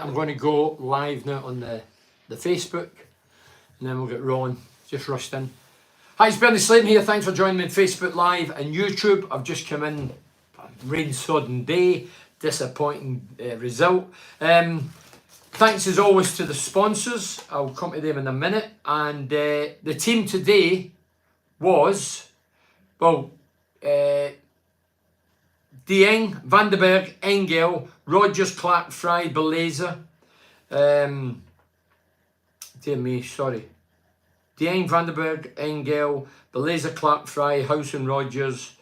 I'm going to go live now on the Facebook, and then we'll get rolling. Just rushed in. Hi, it's Bernie Slaven here. Thanks for joining me on Facebook Live and YouTube. I've just come in, rain-sodden day, disappointing result. Thanks as always to the sponsors. I'll come to them in a minute. And the team today was, well, Dieng, Van den Berg, Engel, Rogers, Clark, Fry, Beleza. Dear me, sorry. Dieng, Van den Berg, Engel, Beleza, Clark, Fry, House and Rogers,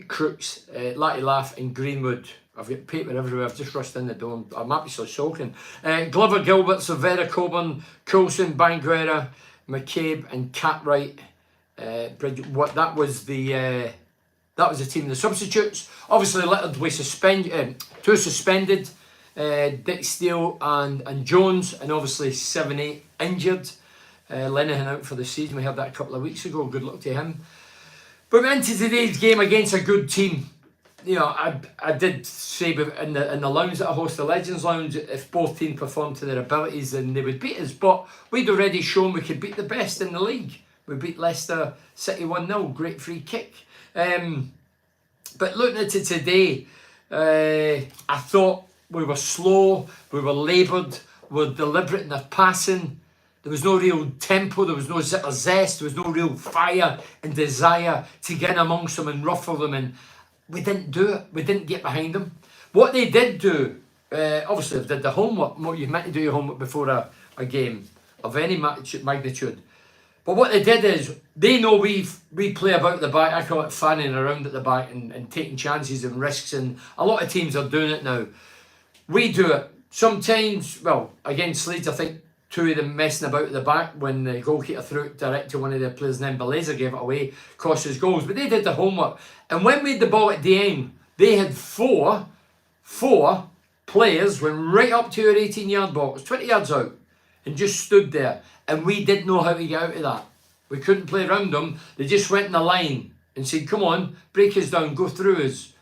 Crooks, Latty Laugh and Greenwood. I've got paper everywhere. I've just rushed in the door. I'm happy so soaking. Glover, Gilbert, Silvera, Coburn, Coulson, Banguera, McCabe and Cartwright. That was the team. The substitutes. Obviously, Little was two suspended. Dick Steele and Jones, and obviously 7-8 injured. Linehan out for the season. We had that a couple of weeks ago. Good luck to him. But we into today's game against a good team. You know, I did say in the lounge that I host, the Legends Lounge, if both teams performed to their abilities, then they would beat us. But we'd already shown we could beat the best in the league. We beat Leicester City 1-0. Great free kick. But looking at it today, I thought we were slow, we were laboured, we were deliberate in our passing. There was no real tempo, there was no zest, there was no real fire and desire to get in amongst them and ruffle them, and we didn't do it. We didn't get behind them. What they did do, obviously they did the homework. You meant to do your homework before a game of any magnitude. But what they did is, they know we play about the back. I call it fanning around at the back and taking chances and risks, and a lot of teams are doing it now. We do it. Sometimes, well, against Leeds, I think two of them messing about at the back when the goalkeeper threw it direct to one of their players, and then Beleza gave it away, cost us goals. But they did the homework. And when we had the ball at the end, they had four players went right up to our 18-yard box, 20 yards out, and just stood there. And we didn't know how to get out of that. We couldn't play around them. They just went in the line and said, come on, break us down, go through us.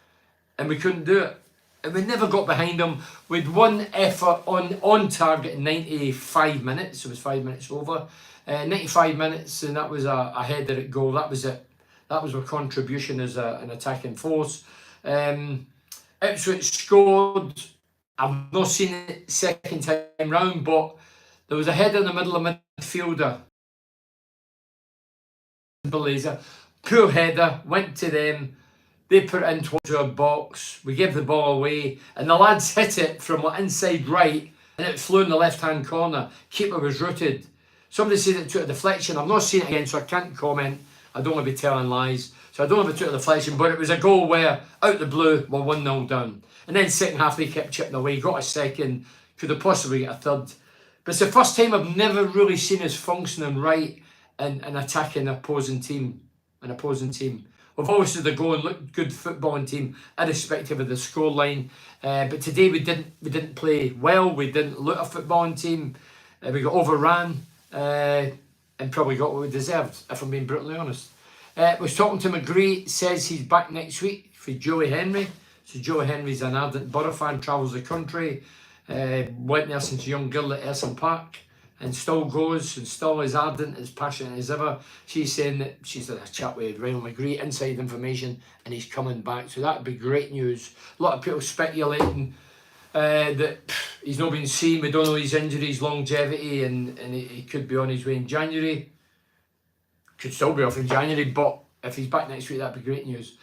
And we couldn't do it. And we never got behind them. We had one effort on target in 95 minutes. It was 5 minutes over. 95 minutes, and that was a header at goal. That was it. That was our contribution as an attacking force. Ipswich scored. I've not seen it second time round, but there was a header in the middle of midfielder. Beleza. Poor header, went to them. They put it in towards our box. We gave the ball away, and the lads hit it from inside right, and it flew in the left-hand corner. Keeper was rooted. Somebody said it took a deflection. I've not seen it again, so I can't comment. I don't want to be telling lies. So I don't know if it took a deflection, but it was a goal where, out the blue, we're 1-0 down. And then second half, they kept chipping away. Got a second. Could have possibly got a third. But it's the first time I've never really seen us functioning right and attacking an opposing team. We've always had a go and looked good footballing team, irrespective of the scoreline. But today we didn't play well. We didn't look a footballing team. We got overran and probably got what we deserved, if I'm being brutally honest. Was talking to McGree, says he's back next week for Joey Henry. So Joey Henry's an ardent Borough fan, travels the country. Went there since a young girl at Erson Park, and still goes and still as ardent, as passionate as ever. She's saying that she's had a chat with Ryan McGree, inside information, and he's coming back. So that'd be great news. A lot of people speculating that he's not been seen. We don't know his injuries, longevity, and he could be on his way in January. Could still be off in January, but if he's back next week, that'd be great news.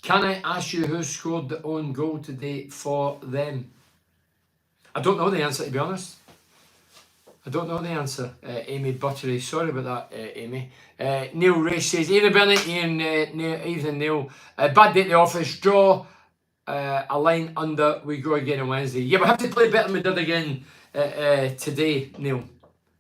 Can I ask you who scored the own goal today for them? I don't know the answer, to be honest. I don't know the answer. Amy Buttery, sorry about that, Amy. Neil Ray says, Ian Bennett, Ethan Neil. Bad day at the office, draw a line under, we go again on Wednesday. Yeah, we have to play better than we did again today, Neil.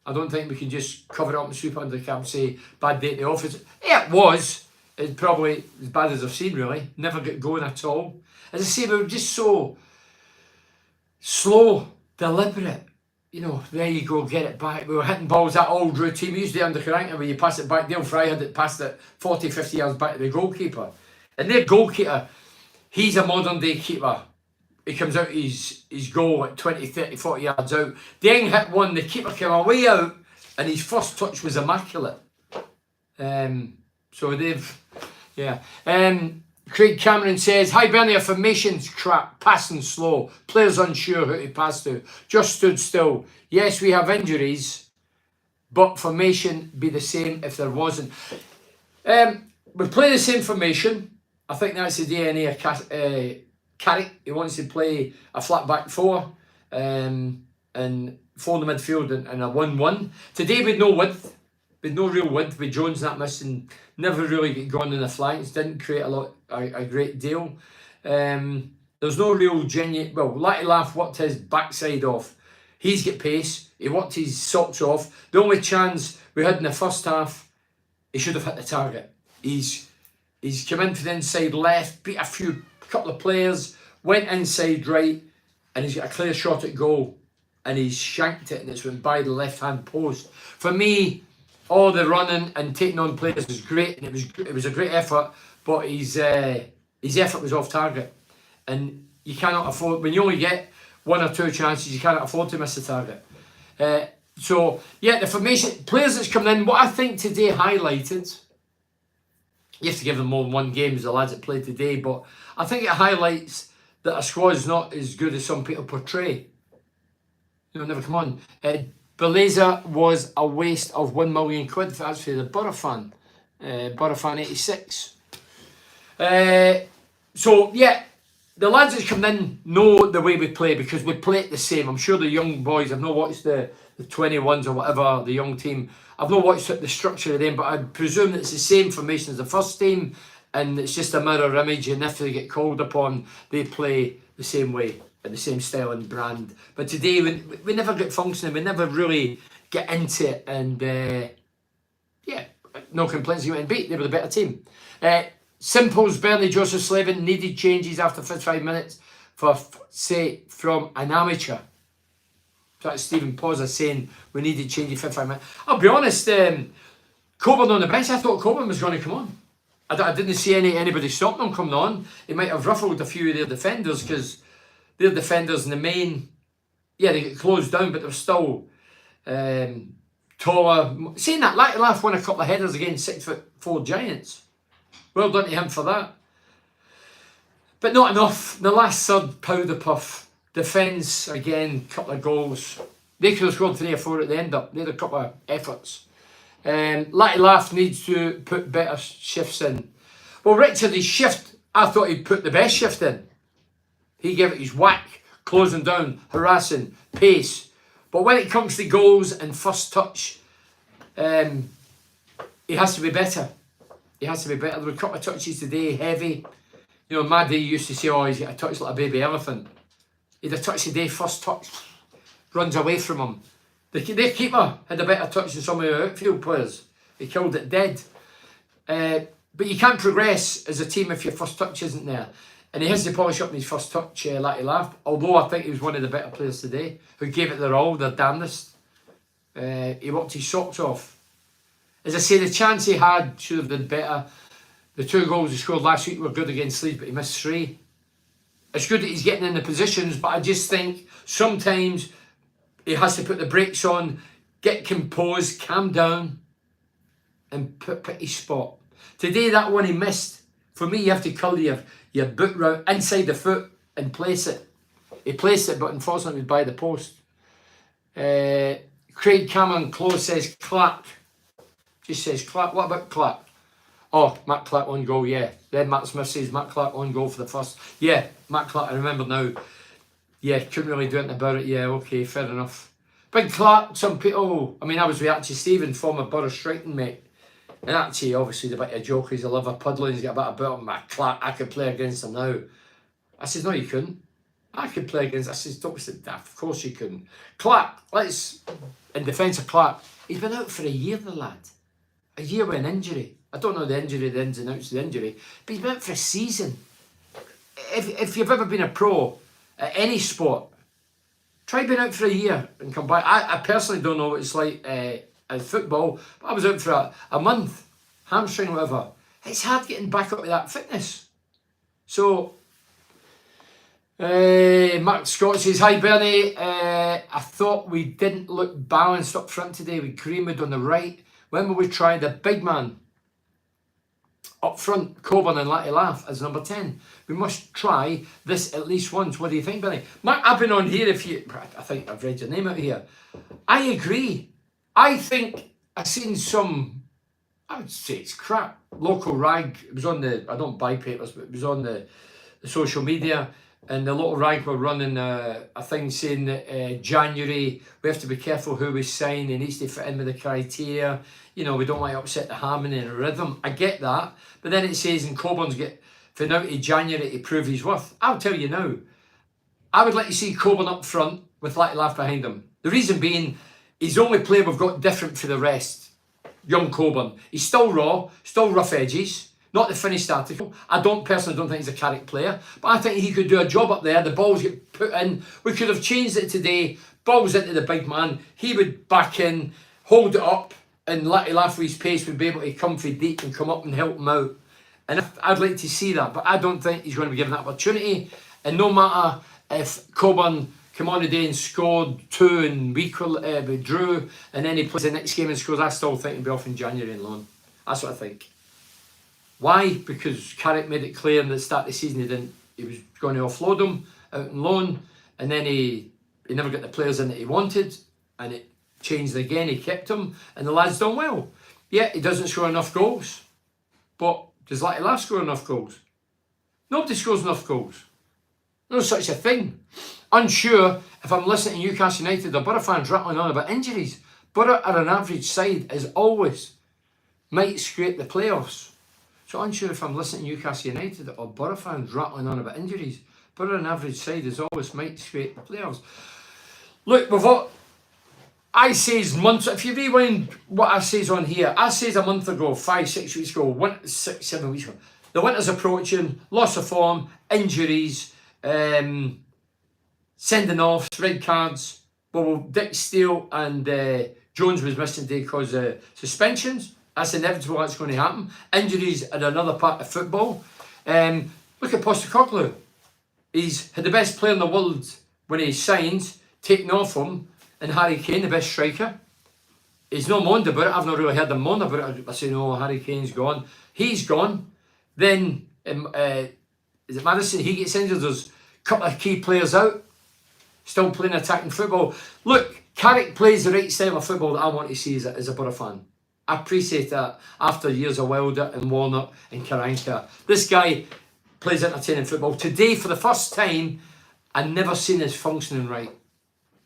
I don't think we can just cover it up and sweep it under the cap and say, bad day at the office. Yeah, it was. It's probably as bad as I've seen, really. Never got going at all. As I say, we were just so slow, deliberate. You know, there you go, get it back. We were hitting balls, that old routine. We used to do under Carrington where you pass it back. Dale Fry had it passed it 40, 50 yards back to the goalkeeper. And their goalkeeper, he's a modern day keeper. he comes out his goal at 20, 30, 40 yards out. Dieng hit one, the keeper came away out, and his first touch was immaculate. So they've, yeah. Craig Cameron says, hi Bernie, our formation's crap, passing slow, players unsure who to pass to, just stood still. Yes, we have injuries, but formation be the same if there wasn't. We play the same formation. I think that's the DNA of Carrick. He wants to play a flat back four and four in the midfield and a 1-1. Today with no width, with no real width, with Jones not missing, never really get gone in the flanks, didn't create a great deal. There's no real genuine, well, Lighty Laugh worked his backside off. He's got pace, he worked his socks off. The only chance we had in the first half, he should have hit the target. He's come in for the inside left, beat a couple of players, went inside right, and he's got a clear shot at goal, and he's shanked it, and it's went by the left-hand post. For me, all the running and taking on players was great, and it was a great effort, but his effort was off target, and you cannot afford, when you only get one or two chances, you cannot afford to miss the target. So yeah, the formation players that's coming in, what I think today highlighted, you have to give them more than one game as the lads that played today, but I think it highlights that a squad is not as good as some people portray. You know, never come on. Beleza was a waste of £1 million. That's for the Borough fan. Borough fan 86. So yeah, the lads that's come in know the way we play because we play it the same. I'm sure the young boys, I've not watched the 21s or whatever, the young team, I've not watched the structure of them, but I presume that it's the same formation as the first team, and it's just a mirror image, and if they get called upon, they play the same way, and the same style and brand. But today, we never get functioning, we never really get into it, and yeah, no complaints, you went and beat, they were the better team. Simples, Bernie, Joseph Slaven needed changes after 55 minutes from an amateur. That's Stephen Pauser saying we needed change in 55 minutes. I'll be honest, Coburn on the bench, I thought Coburn was going to come on. I didn't see anybody stopping him coming on. He might have ruffled a few of their defenders because their defenders in the main, yeah, they get closed down, but they're still taller. Saying that, Lighty Laugh won a couple of headers against 6'4" giants. Well done to him for that. But not enough. The last third, powder puff. Defence, again, couple of goals. They could have scored 3 or 4 at the end up. They had a couple of efforts. Lighty Laugh needs to put better shifts in. Well, Richard, his shift, I thought he'd put the best shift in. He gave it his whack, closing down, harassing, pace. But when it comes to goals and first touch, he has to be better. He has to be better. There were a couple of touches today, heavy. You know, Maddie used to say, oh, he's got a touch like a baby elephant. He had a touch today, first touch, runs away from him. The keeper had a better touch than some of the outfield players. He killed it dead. But you can't progress as a team if your first touch isn't there. And he has to polish up in his first touch, Lighty Laugh. Although I think he was one of the better players today, who gave it their all, their damnedest. He worked his socks off. As I say, the chance he had should have been better. The 2 goals he scored last week were good against Leeds, but he missed 3. It's good that he's getting in the positions, but I just think sometimes he has to put the brakes on, get composed, calm down, and put his spot. Today, that one he missed. For me, you have to curl your boot round inside the foot and place it. He placed it, but unfortunately, it was by the post. Craig Cameron Close says Clark. Just says Clark. What about Clark? Oh, Matt Clark on goal, yeah. Then Matt Smith says Matt Clark on goal for the first. Yeah, Matt Clark, I remember now. Yeah, couldn't really do anything about it. Yeah, okay, fair enough. Big Clark, some people, I mean, I was with Archie Stevens, former Borough striking mate. And Archie, obviously, the bit of joke, he's a liver puddling, he's got a bit about him. Clark, I could play against him now. I says, no, you couldn't. I could play against, I says, don't be so daft, of course you couldn't. Clark, in defence of Clark, he's been out for a year, the lad. A year with an injury. I don't know the injury, the ins and outs of the injury, but he's been out for a season. If you've ever been a pro at any sport, try being out for a year and come back. I personally don't know what it's like in football, but I was out for a month, hamstring, whatever. It's hard getting back up to that fitness. So, Mark Scott says, hi Bernie, I thought we didn't look balanced up front today with Greenwood on the right. When will we try the big man up front, Coburn and Letty Laugh as number 10? We must try this at least once. What do you think, Bernie? Mark, I've been on here I think I've read your name out here. I agree. I think I've seen some, I would say it's crap, local rag. It was on I don't buy papers, but it was on the social media. And the local rag were running a thing saying that January, we have to be careful who we sign. It needs to fit in with the criteria. You know, we don't want to upset the harmony and rhythm. I get that. But then it says, and Coburn's get for now to January to prove his worth. I'll tell you now, I would like to see Coburn up front with Letty Laugh behind him. The reason being, he's the only player we've got different for the rest. Young Coburn. He's still raw, still rough edges. Not the finished article. I personally don't think he's a character player, but I think he could do a job up there. The balls get put in. We could have changed it today. Balls into the big man. He would back in, hold it up, and Letty Laugh with his pace would be able to come for deep and come up and help him out. And I'd like to see that, but I don't think he's going to be given that opportunity. And no matter if Coburn came on today and scored 2 and we drew, and then he plays the next game and scores, I still think he'll be off in January on loan. That's what I think. Why? Because Carrick made it clear in the start of the season he was going to offload him out on loan, and then he never got the players in that he wanted, and it changed again. He kept him, and the lad's done well. Yeah, he doesn't score enough goals, but does Letty Laugh score enough goals? Nobody scores enough goals. No such a thing. Unsure if I'm listening to Newcastle United or Borough fans rattling on about injuries. Borough are an average side, as always. Might scrape the playoffs. So unsure if I'm listening to Newcastle United or Borough fans rattling on about injuries. Borough an average side, as always, might scrape the playoffs. Look, with what I says months, if you rewind what I says on here, I says a month ago, 5, 6 weeks ago, 6, 7 weeks ago, the winter's approaching, loss of form, injuries, sending offs, red cards. Well, Dick Steele and Jones was missing today because of suspensions. That's inevitable, that's going to happen. Injuries are another part of football. Look at Postecoglou. He's had the best player in the world when he signs, taken off him, and Harry Kane, the best striker. He's not moaned about it. I've not really heard him moan about it. I say, no, Harry Kane's gone. He's gone. Then, is it Madison? He gets injured. There's a couple of key players out. Still playing attacking football. Look, Carrick plays the right style of football that I want to see as a Borough fan. I appreciate that after years of Wilder and Warnock and Karanka. This guy plays entertaining football. Today, for the first time, I never seen us functioning right.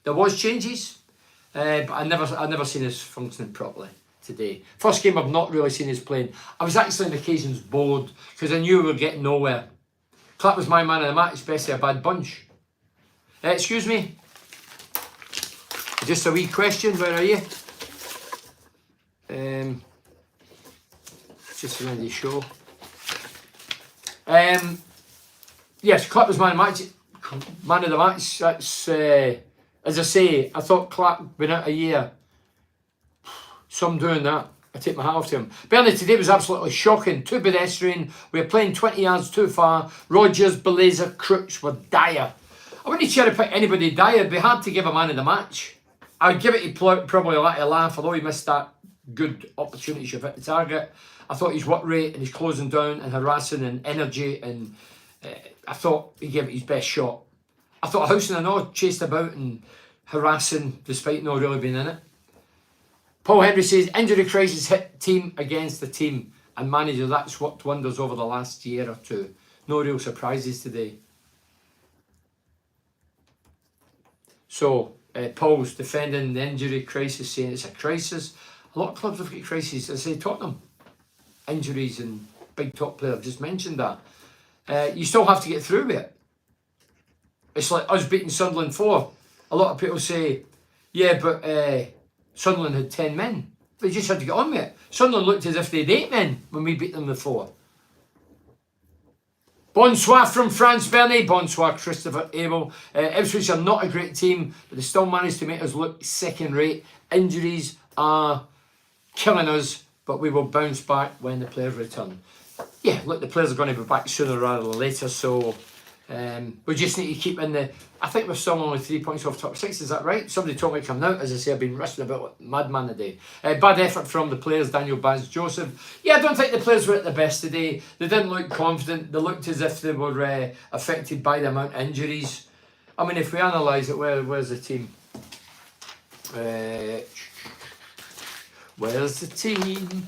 There was changes, but I never seen us functioning properly today. First game I've not really seen us playing. I was actually on occasions bored because I knew we were getting nowhere. Clapp was my man of the match, basically a bad bunch. Excuse me? Just a wee question, where are you? Just around the show. Yes, Clapp was man of the match. That's as I say, I thought Clapp been out a year. Some doing that. I take my hat off to him. Bernie, today was absolutely shocking. Too pedestrian. We were playing 20 yards too far. Rogers, Belazer, Crooks were dire. I wouldn't cherry pick anybody dire. It'd be hard to give a man of the match. I'd give it to probably Letty Laugh, although he missed that good opportunity to hit the target. I thought his work rate and his closing down and harassing and energy, and I thought he gave it his best shot. I thought Housen and all chased about and harassing despite not really being in it. Paul Henry says, injury crisis hit team against the team, and manager, that's worked wonders over the last year or two. No real surprises today. So Paul's defending the injury crisis, saying it's a crisis. A lot of clubs have got crises. I say Tottenham, injuries and big top player. I've just mentioned that. You still have to get through with it. It's like us beating Sunderland 4. A lot of people say, yeah, but Sunderland had 10 men. They just had to get on with it. Sunderland looked as if they had 8 men when we beat them with 4. Bonsoir from France, Bernie. Bonsoir, Christopher Abel. Ipswich are not a great team, but they still managed to make us look second rate. Injuries are killing us, but we will bounce back when the players return. Yeah, look, the players are going to be back sooner rather than later, so We just need to keep in the... I think we're still only 3 points off top 6, is that right? Somebody told me coming out, as I say, I've been rushing about like madman today. Bad effort from the players, Daniel Baz Joseph. Yeah, I don't think the players were at their best today. They didn't look confident. They looked as if they were affected by the amount of injuries. I mean, if we analyse it, where's the team? Where's the team?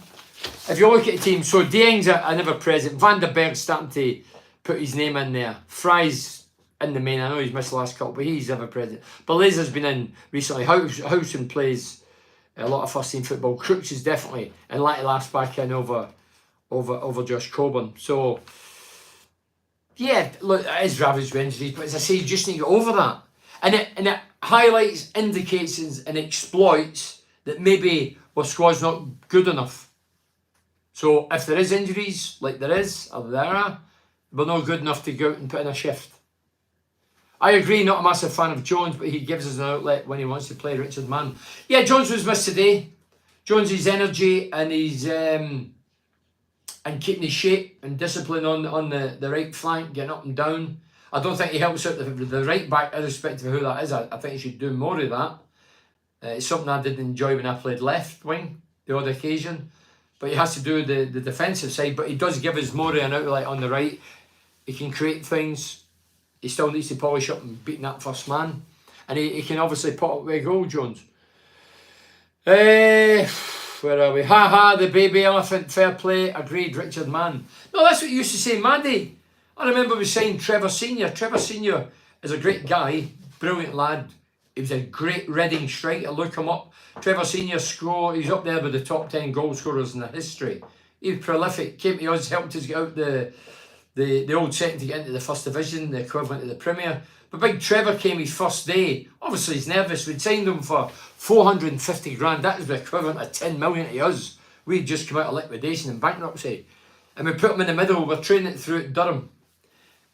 If you look at the team, so Dieng's a never present. Van der Berg's starting to put his name in there. Fry's in the main. I know he's missed the last couple, but he's ever present. Belaza's been in recently. Housen plays a lot of first team football. Crooks is definitely, and Lighty Laughs back in over Josh Coburn. So yeah, look, it is ravaged with injuries, but as I say, you just need to get over that. And it highlights, indicates, and exploits that maybe our squad's not good enough. So if there is injuries, like there is, or there are, we're not good enough to go out and put in a shift. I agree, not a massive fan of Jones, but he gives us an outlet when he wants to play. Richard Mann. Yeah, Jones was missed today. Jones' energy and his and keeping his shape and discipline on the right flank, getting up and down. I don't think he helps out the right back, irrespective of who that is. I think he should do more of that. It's something I didn't enjoy when I played left wing, the odd occasion. But he has to do the defensive side, but he does give us more of an outlet on the right. He can create things. He still needs to polish up and beat that first man. And he can obviously put up with a goal, Jones. Where are we? The baby elephant, fair play. Agreed, Richard Mann. No, that's what you used to say, Maddie. I remember we signed Trevor Senior. Trevor Senior is a great guy, brilliant lad. He was a great Reading striker. Look him up. Trevor Senior he's up there with the top 10 goal scorers in the history. He was prolific. Came to us, helped us get out the old setting to get into the first division, the equivalent of the Premier. But big Trevor came his first day. Obviously he's nervous. We'd signed him for 450 grand. That is the equivalent of 10 million to us. We'd just come out of liquidation and bankruptcy. And we put him in the middle. We're training it through at Durham.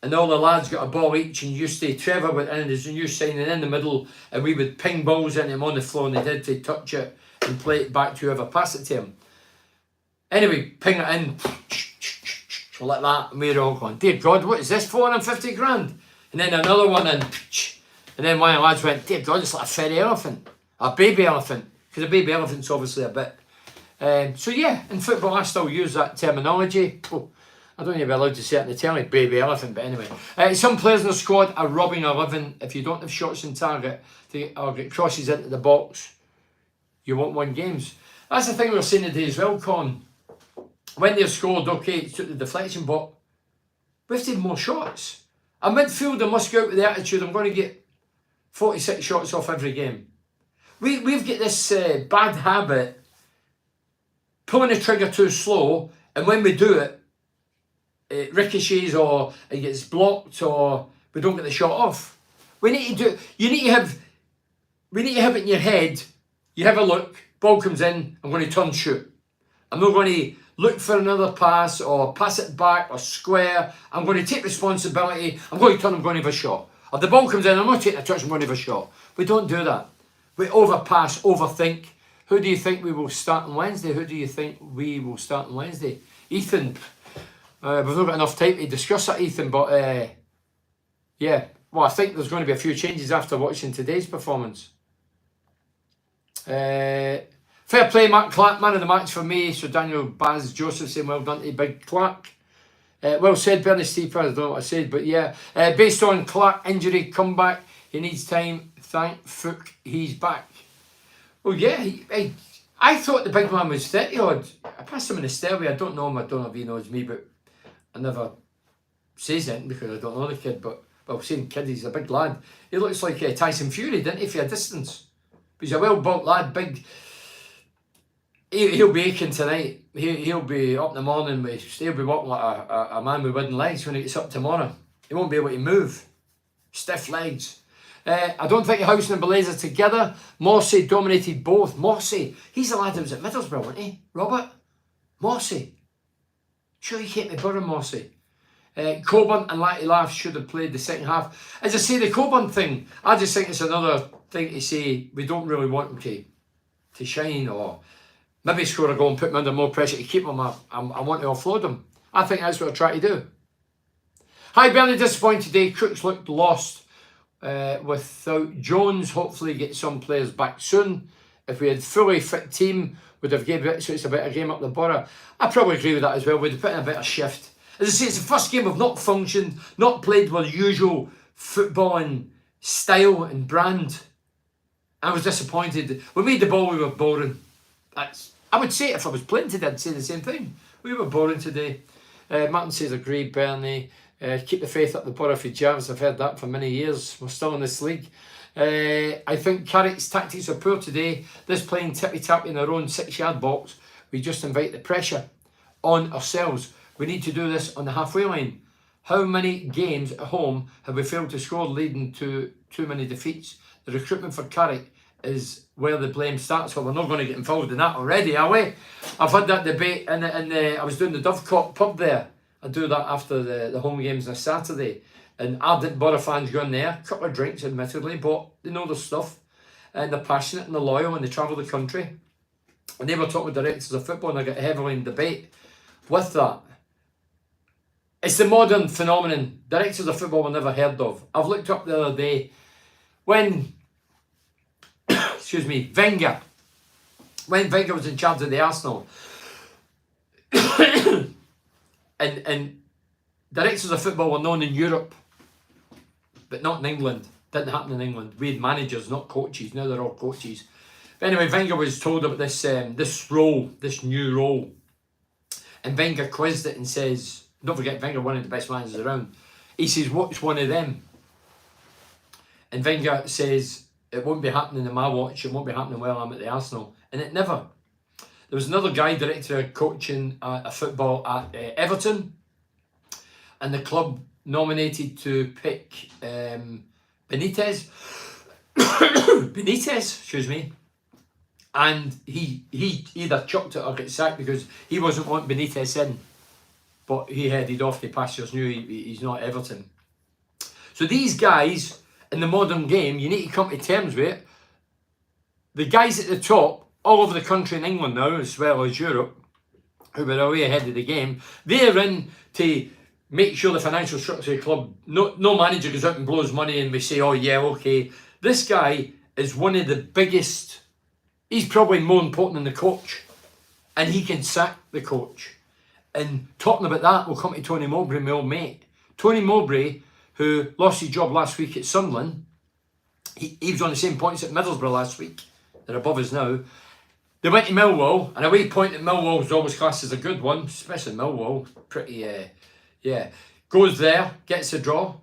And all the lads got a ball each and used to. Trevor went in as a new signing in the middle, and we would ping balls into him on the floor, and they did to touch it and play it back to whoever passed it to him. Anyway, ping it in, like that, and we were all going, dear God, what is this, 450 grand? And then another one in, and then one of the lads went, dear God, it's like a fairy elephant, a baby elephant, because a baby elephant's obviously a bit. So yeah, in football I still use that terminology. I don't even be allowed to say it in the telly, baby elephant, but anyway. Some players in the squad are robbing a living. If you don't have shots on target or get crosses into the box, you won't win games. That's the thing we were saying today as well, Con. When they've scored, okay, it took the deflection, but we have to have more shots. A midfielder must go out with the attitude, I'm going to get 46 shots off every game. We've got this bad habit, pulling the trigger too slow, and when we do it, it ricochets or it gets blocked or we don't get the shot off. We need to have it in your head. You have a look, ball comes in, I'm going to turn shoot. I'm not going to look for another pass or pass it back or square. I'm going to take responsibility. I'm going to turn, I'm going to have a shot. Or the ball comes in, I'm not taking a touch, I'm going to have a shot. We don't do that. We overpass, overthink. Who do you think we will start on Wednesday? Who do you think we will start on Wednesday? Ethan. We've not got enough time to discuss that, Ethan, but yeah. Well, I think there's going to be a few changes after watching today's performance. Fair play, Mark Clark, man of the match for me. So Daniel Baz Joseph saying well done to Big Clark. Well said, Bernie Steeper, I don't know what I said, but yeah. Based on Clark injury comeback, he needs time. Thank Fook, he's back. Well, yeah, I thought the big man was 30 odd. I passed him in the stairway. I don't know him, I don't know if he knows me, but I never says anything because I don't know the kid, but saying kid, he's a big lad. He looks like Tyson Fury, didn't he, for a distance? But he's a well-built lad, big. He'll be aching tonight. He'll be up in the morning, he'll be walking like a man with wooden legs when he gets up tomorrow. He won't be able to move. Stiff legs. I don't think Housen and Belaza together. Mossy dominated both. Mossy, he's the lad who was at Middlesbrough, wasn't he? Robert? Mossy. Sure, he can't be Burren Mossy. Coburn and Lighty Laughs should have played the second half. As I say, the Coburn thing, I just think it's another thing to say we don't really want him to shine or maybe score a goal and put him under more pressure to keep him up. I want to offload him. I think that's what I try to do. Highbury disappointed today. Crooks looked lost without Jones. Hopefully get some players back soon. If we had fully fit team, would have gave Ipswich a better game up the Borough. I probably agree with that as well. We'd have put in a better shift. As I say, it's the first game we've not functioned, not played with usual footballing style and brand. I was disappointed. We made the ball, we were boring. I would say it if I was playing today, I'd say the same thing. We were boring today. Martin says, agree, Bernie. Keep the faith up the Borough for Javs. I've heard that for many years. We're still in this league. I think Carrick's tactics are poor today. This playing tippy-tappy in our own 6-yard box, we just invite the pressure on ourselves. We need to do this on the halfway line. How many games at home have we failed to score, leading to too many defeats? The recruitment for Carrick is where the blame starts. Well, we're not going to get involved in that already, are we? I've had that debate, and I was doing the Dovecot pub there. I do that after the home games on a Saturday. And ardent Borough fans go in there, a couple of drinks admittedly, but they know their stuff. And they're passionate and they're loyal and they travel the country. And they were talking with directors of football, and I got heavily in debate with that. It's the modern phenomenon. Directors of football were never heard of. I've looked up the other day when, excuse me, when Wenger was in charge of the Arsenal, and directors of football were known in Europe, but not in England. Didn't happen in England. We had managers, not coaches. Now they're all coaches. But anyway, Wenger was told about this new role. And Wenger quizzed it and says, don't forget, Wenger, one of the best managers around. He says, what's one of them? And Wenger says, it won't be happening in my watch. It won't be happening while I'm at the Arsenal. And it never. There was another guy, director of coaching football at Everton. And the club nominated to pick Benitez, excuse me, and he either chucked it or got sacked because he wasn't wanting Benitez in, but he headed off the pastures, knew he's not Everton. So these guys in the modern game, you need to come to terms with it. The guys at the top, all over the country in England now, as well as Europe, who were way ahead of the game, they're in to make sure the financial structure of the club, no manager goes out and blows money and we say, oh yeah, okay. This guy is one of the biggest, he's probably more important than the coach, and he can sack the coach. And talking about that, we'll come to Tony Mowbray, my old mate. Tony Mowbray, who lost his job last week at Sunderland, he was on the same points at Middlesbrough last week. They're above us now. They went to Millwall, and a wee point at Millwall was always classed as a good one, especially Millwall, pretty... Yeah, goes there, gets a draw.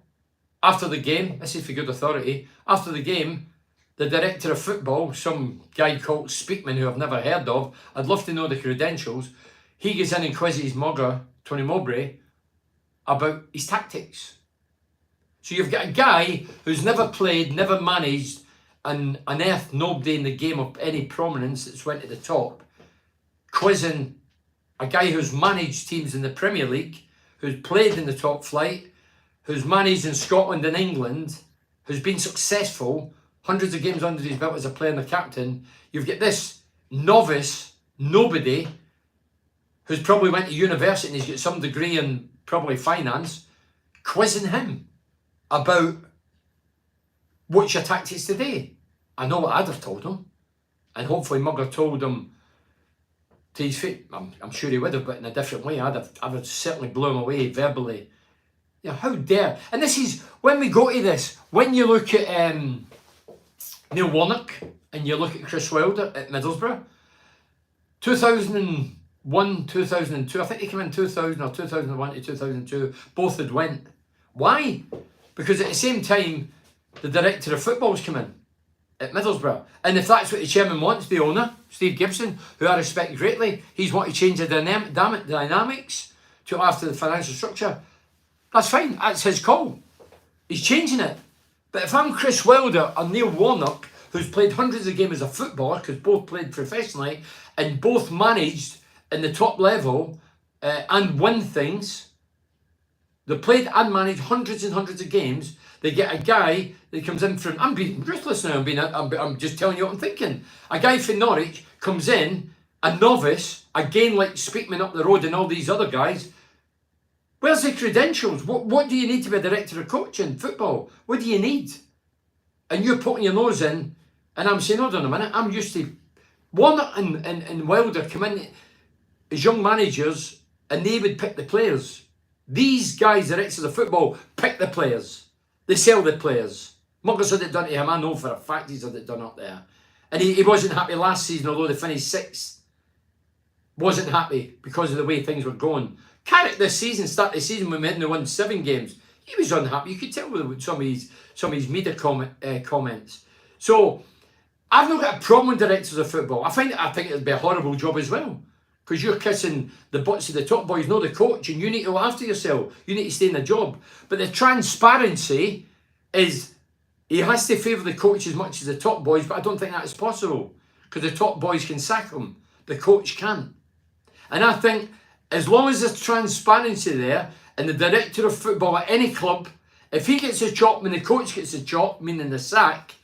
After the game, this is for good authority, after the game, the director of football, some guy called Speakman who I've never heard of, I'd love to know the credentials, he goes in and quizzes his mugger, Tony Mowbray, about his tactics. So you've got a guy who's never played, never managed, and unearthed nobody in the game of any prominence that's went to the top, quizzing a guy who's managed teams in the Premier League, who's played in the top flight, who's managed in Scotland and England, who's been successful, hundreds of games under his belt as a player and a captain. You've got this novice, nobody, who's probably went to university and he's got some degree in probably finance, quizzing him about what's your tactics today. I know what I'd have told him, and hopefully Mugger told him to his feet. I'm sure he would have, but in a different way. I would certainly blow him away verbally. Yeah, how dare. And this is, when we go to this, when you look at Neil Warnock and you look at Chris Wilder at Middlesbrough, 2001, 2002, I think they came in 2000 or 2001 to 2002, both had went. Why? Because at the same time, the director of football's come in at Middlesbrough. And if that's what the chairman wants, the owner, Steve Gibson, who I respect greatly, he's wanting to change the dynamics to after the financial structure. That's fine, that's his call. He's changing it. But if I'm Chris Wilder or Neil Warnock, who's played hundreds of games as a footballer, because both played professionally, and both managed in the top level and won things, they played and managed hundreds and hundreds of games. They get a guy that comes in from, I'm being ruthless now, I'm just telling you what I'm thinking. A guy from Norwich comes in, a novice, again like Speakman up the road and all these other guys, Where's the credentials? What do you need to be a director of coaching football? What do you need? And you're putting your nose in, and I'm saying, hold on a minute, I'm used to Warnock and Wilder come in as young managers, and they would pick the players. These guys, directors of football, pick the players. They sell the players. Muggers had it done to him. I know for a fact he's had it done up there. And he wasn't happy last season, although they finished 6th. Wasn't happy because of the way things were going. Carrick this season, start the season when we hadn't won 7 games. He was unhappy. You could tell with some of his media comments. So I've not got a problem with directors of football. I think it'd be a horrible job as well. Because you're kissing the butts of the top boys, not the coach, and you need to look after yourself. You need to stay in the job. But the transparency is he has to favour the coach as much as the top boys, but I don't think that is possible. Because the top boys can sack him. The coach can't. And I think as long as there's transparency there, and the director of football at any club, if he gets a chop when the coach gets a chop, meaning the sack,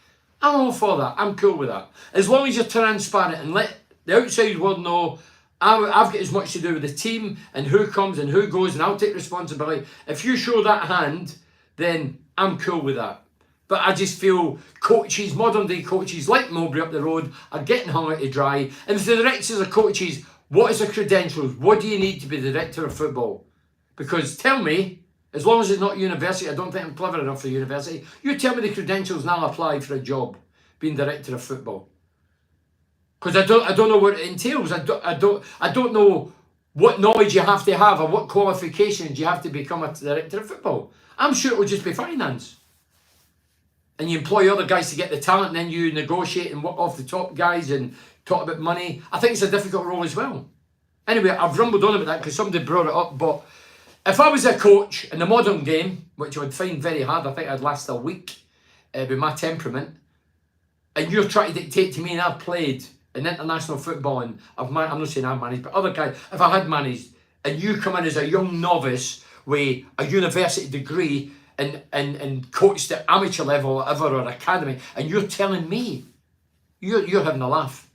I'm all for that. I'm cool with that. As long as you're transparent and let the outside world know, I've got as much to do with the team and who comes and who goes, and I'll take responsibility. If you show that hand, then I'm cool with that. But I just feel coaches, modern day coaches like Mowbray up the road, are getting hung out to dry. And if the directors are coaches, what is the credentials? What do you need to be the director of football? Because tell me, as long as it's not university, I don't think I'm clever enough for university. You tell me the credentials and I'll apply for a job being director of football. Because I don't know what it entails. I don't know what knowledge you have to have or what qualifications you have to become a director of football. I'm sure it will just be finance. And you employ other guys to get the talent, and then you negotiate and work off the top guys and talk about money. I think it's a difficult role as well. Anyway, I've rumbled on about that because somebody brought it up. But if I was a coach in the modern game, which I would find very hard, I think I'd last a week with my temperament, and you're trying to dictate to me, and I've played in international football, and I'm not saying I've managed, but other guys, if I had managed, and you come in as a young novice with a university degree and coached at amateur level or whatever, or academy, and you're telling me, you're having a laugh.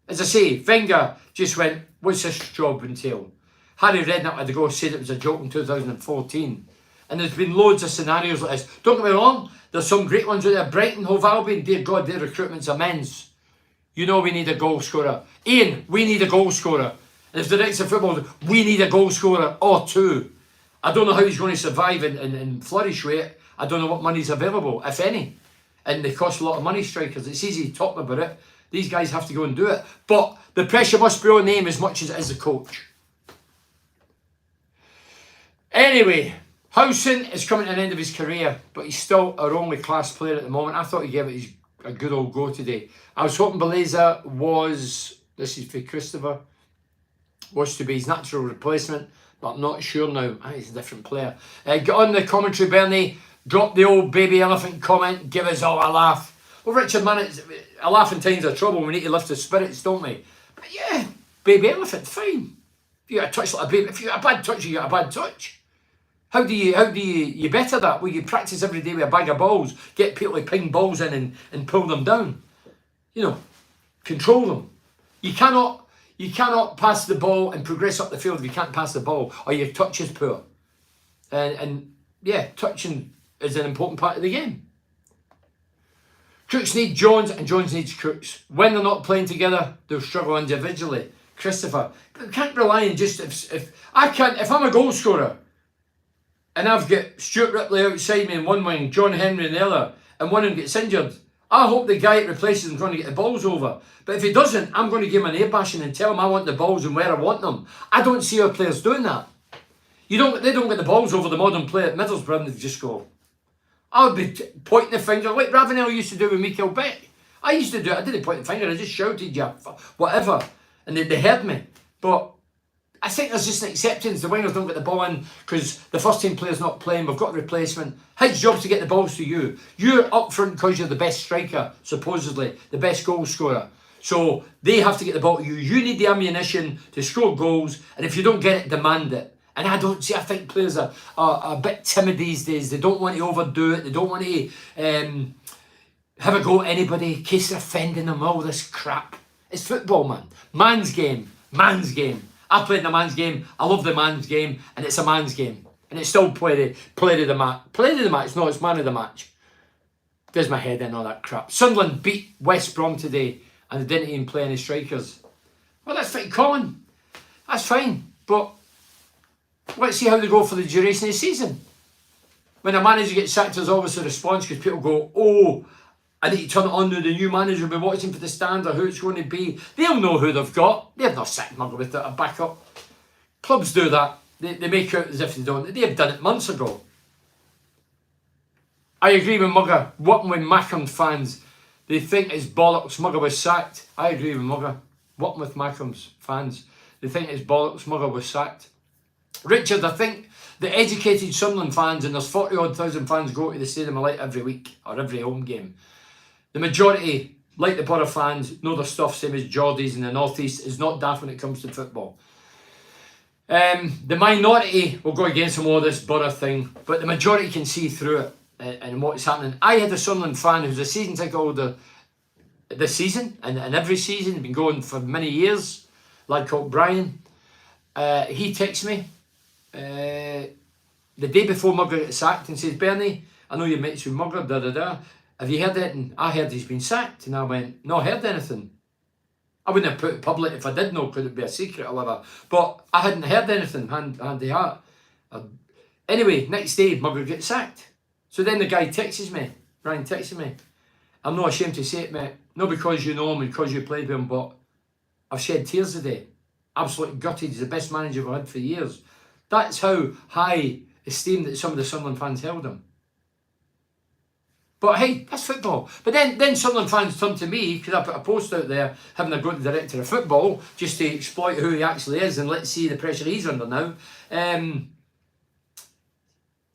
As I say, Wenger just went, what's this job entail? Harry Redknapp had to go said it was a joke in 2014. And there's been loads of scenarios like this. Don't get me wrong, there's some great ones out there. Brighton, Hove Albion, dear God, their recruitment's immense. You know we need a goal scorer. Ian, we need a goal scorer. And if the director of football, we need a goal scorer or two. I don't know how he's going to survive and flourish with it. I don't know what money's available, if any. And they cost a lot of money, strikers. It's easy to talk about it. These guys have to go and do it. But the pressure must be on him as much as it is the coach. Anyway, Howson is coming to an end of his career, but he's still our only class player at the moment. I thought he gave it a good old go today. I was hoping Beleza was, this is for Christopher, was to be his natural replacement, but I'm not sure now. I think he's a different player. Get on the commentary, Bernie. Drop the old baby elephant comment. Give us all a laugh. Well, Richard, man, a laugh in times of trouble. We need to lift the spirits, don't we? But yeah, baby elephant, fine. If you got a touch like a baby, if you got a bad touch, you got a bad touch. How do you better that? Well, you practice every day with a bag of balls, get people to ping balls in and pull them down. You know, control them. You cannot pass the ball and progress up the field if you can't pass the ball or your touch is poor. And yeah, touching is an important part of the game. Crooks need Jones and Jones needs Crooks. When they're not playing together, they'll struggle individually. Christopher, but we can't rely on just if I'm a goal scorer and I've got Stuart Ripley outside me in one wing, John Henry in the other, and one of them gets injured, I hope the guy that replaces him is going to get the balls over. But if he doesn't, I'm going to give him an ear bashing and tell him I want the balls and where I want them. I don't see our players doing that. They don't get the balls over the modern player at Middlesbrough and they just go. I would be pointing the finger like Ravenel used to do with Mikael Beck. I used to do it. I didn't point the finger. I just shouted, "You whatever," and they heard me. But I think there's just an acceptance. The wingers don't get the ball in because the first team player's not playing. We've got a replacement. His job's to get the balls to you. You're up front because you're the best striker, supposedly the best goal scorer. So they have to get the ball to you. You need the ammunition to score goals, and if you don't get it, demand it. And I think players are a bit timid these days. They don't want to overdo it. They don't want to have a go at anybody in case they're offending them. All this crap. It's football, man. Man's game. Man's game. I played in a man's game. I love the man's game, and it's a man's game. And it's still player of the match. Player of the match, no, it's man of the match. Does my head in all that crap. Sunderland beat West Brom today, and they didn't even play any strikers. Well, that's pretty common. That's fine. But let's see how they go for the duration of the season. When a manager gets sacked, there's always a response because people go, oh, I need to turn it on to the new manager will be watching for the stand or who it's going to be. They'll know who they've got. They've not sacked Mugger with a backup. Clubs do that. They make out as if they don't. They have done it months ago. I agree with Mugger. Working with Mackham fans, they think it's bollocks. Mugger was sacked. I agree with Mugger. Working with Mackham's fans, they think it's bollocks. Mugger was sacked. Richard, I think the educated Sunderland fans, and there's 40-odd thousand fans go to the Stadium of Light every week or every home game. The majority, like the Borough fans, know their stuff, same as Geordies in the North East, is not daft when it comes to football. The minority will go against all this Borough thing, but the majority can see through it and what's happening. I had a Sunderland fan who's a season ticket holder this season, and every season, been going for many years, a lad called Brian. He texts me the day before Mugger gets sacked and says, Bernie, I know you're mates with Mugger, have you heard anything? I heard he's been sacked. And I went, no, I heard anything. I wouldn't have put it public if I did know, could it be a secret or whatever. But I hadn't heard anything, handy heart. Anyway, next day, Mugger gets sacked. So then the guy texts me, Brian texts me. I'm not ashamed to say it, mate. Not because you know him and because you played with him, but I've shed tears today. Absolutely gutted. He's the best manager I've had for years. That's how high esteem that some of the Sunderland fans held him. But hey, that's football. But then Sunderland fans turn to me because I put a post out there having a go to the director of football just to exploit who he actually is and let's see the pressure he's under now.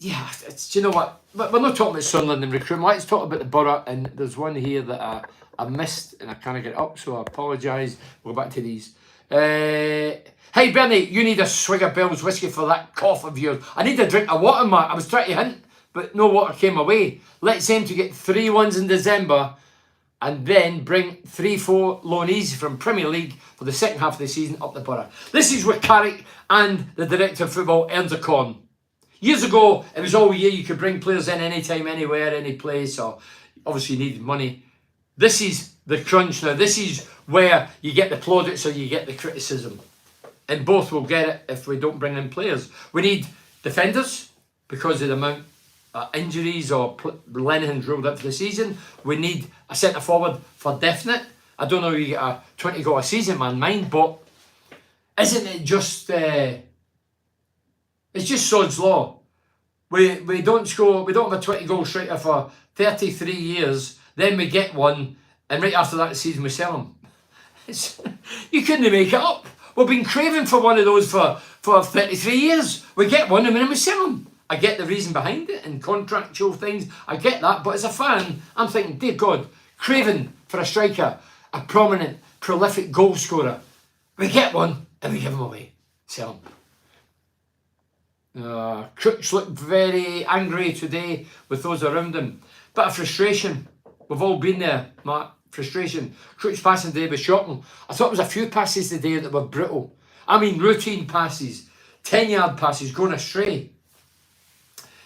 Yeah, do you know what? We're not talking about Sunderland and recruitment. Let's talk about the Borough. And there's one here that I missed and I can't get it up, so I apologise. We'll go back to these. Hey Bernie, you need a swig of Bell's whiskey for that cough of yours. I need a drink of water, Matt. I was trying to hint, but no water came away. Let's aim to get 3 wins in December and then bring 3-4 loanees from Premier League for the second half of the season up the Borough. This is where Carrick and the director of football earns a con. Years ago, it was all year you could bring players in anytime, anywhere, any place, or obviously you needed money. This is the crunch now. This is where you get the plaudits or you get the criticism. And both will get it if we don't bring in players. We need defenders because of the amount of injuries or Lenihan's ruled out for the season. We need a centre forward for definite. I don't know if you get a 20 goal a season man mind, but isn't it just it's just sod's law. We don't score, we don't have a 20 goal striker for 33 years, then we get one, and right after that the season we sell him. You couldn't make it up. We've been craving for one of those for 33 years. We get one and then we sell them. I get the reason behind it and contractual things. I get that. But as a fan, I'm thinking, dear God, craving for a striker, a prominent, prolific goal scorer. We get one and we give him away. Sell him. Crooks looked very angry today with those around him. Bit of frustration. We've all been there, Matt. Frustration. Crooks passing today was shocking. I thought there was a few passes today that were brutal. I mean, routine passes, 10-yard passes, going astray.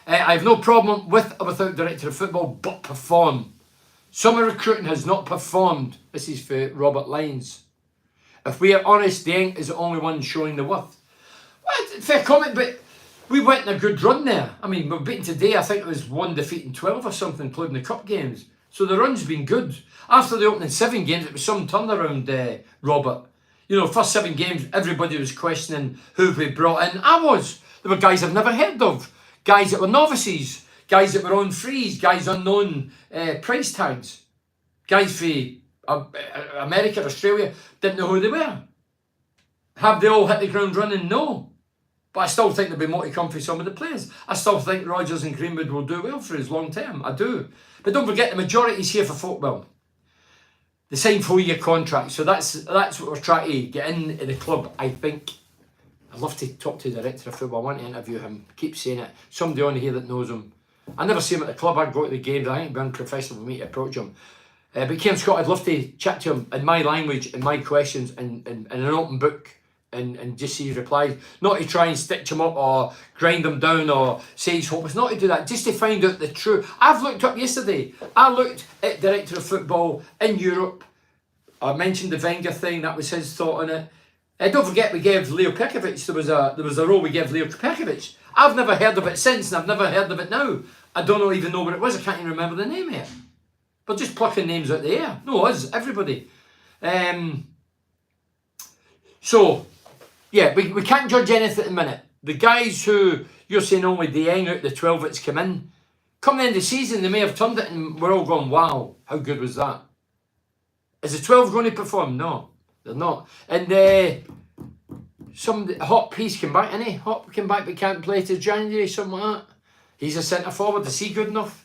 I have no problem with or without director of football, but perform. Summer recruiting has not performed. This is for Robert Lyons. If we are honest, the Ink is the only one showing the worth. Well, fair comment, but we went in a good run there. I mean, we're beaten today, I think it was 1 defeat in 12 or something, including the cup games. So the run's been good. After the opening 7 games, it was some turnaround, Robert. You know, first 7 games, everybody was questioning who we brought in. I was. There were guys I've never heard of. Guys that were novices. Guys that were on frees. Guys unknown price tags. Guys from America, Australia, didn't know who they were. Have they all hit the ground running? No. But I still think there'll be more to come for some of the players. I still think Rodgers and Greenwood will do well for us long term. I do. But don't forget, the majority is here for football. They signed 4-year contracts, so that's what we're trying to get into the club, I think. I'd love to talk to the director of football. I want to interview him. Keep saying it. Somebody on here that knows him. I never see him at the club. I'd go to the games. I think it'd be unprofessional for me to approach him. But Kieran Scott, I'd love to chat to him in my language, in my questions, in an open book and just see his replies. Not to try and stitch him up or grind him down or say he's hopeless. Not to do that. Just to find out the truth. I've looked up yesterday. I looked at Director of Football in Europe. I mentioned the Wenger thing. That was his thought on it. Don't forget we gave Leo Pekovic. There was a role we gave Leo Pekovic. I've never heard of it since, and I've never heard of it now. I don't even know what it was. I can't even remember the name yet. But just plucking names out the air. No, us, everybody. So, yeah, we can't judge anything at the minute. The guys who you're saying only Dieng out the 12 that's come in, come the end of the season, they may have turned it and we're all going, wow, how good was that? Is the 12 going to perform? No, they're not. And Hop, he's come back, isn't he? Hop came back but can't play till January, something like that. He's a centre forward. Is he good enough?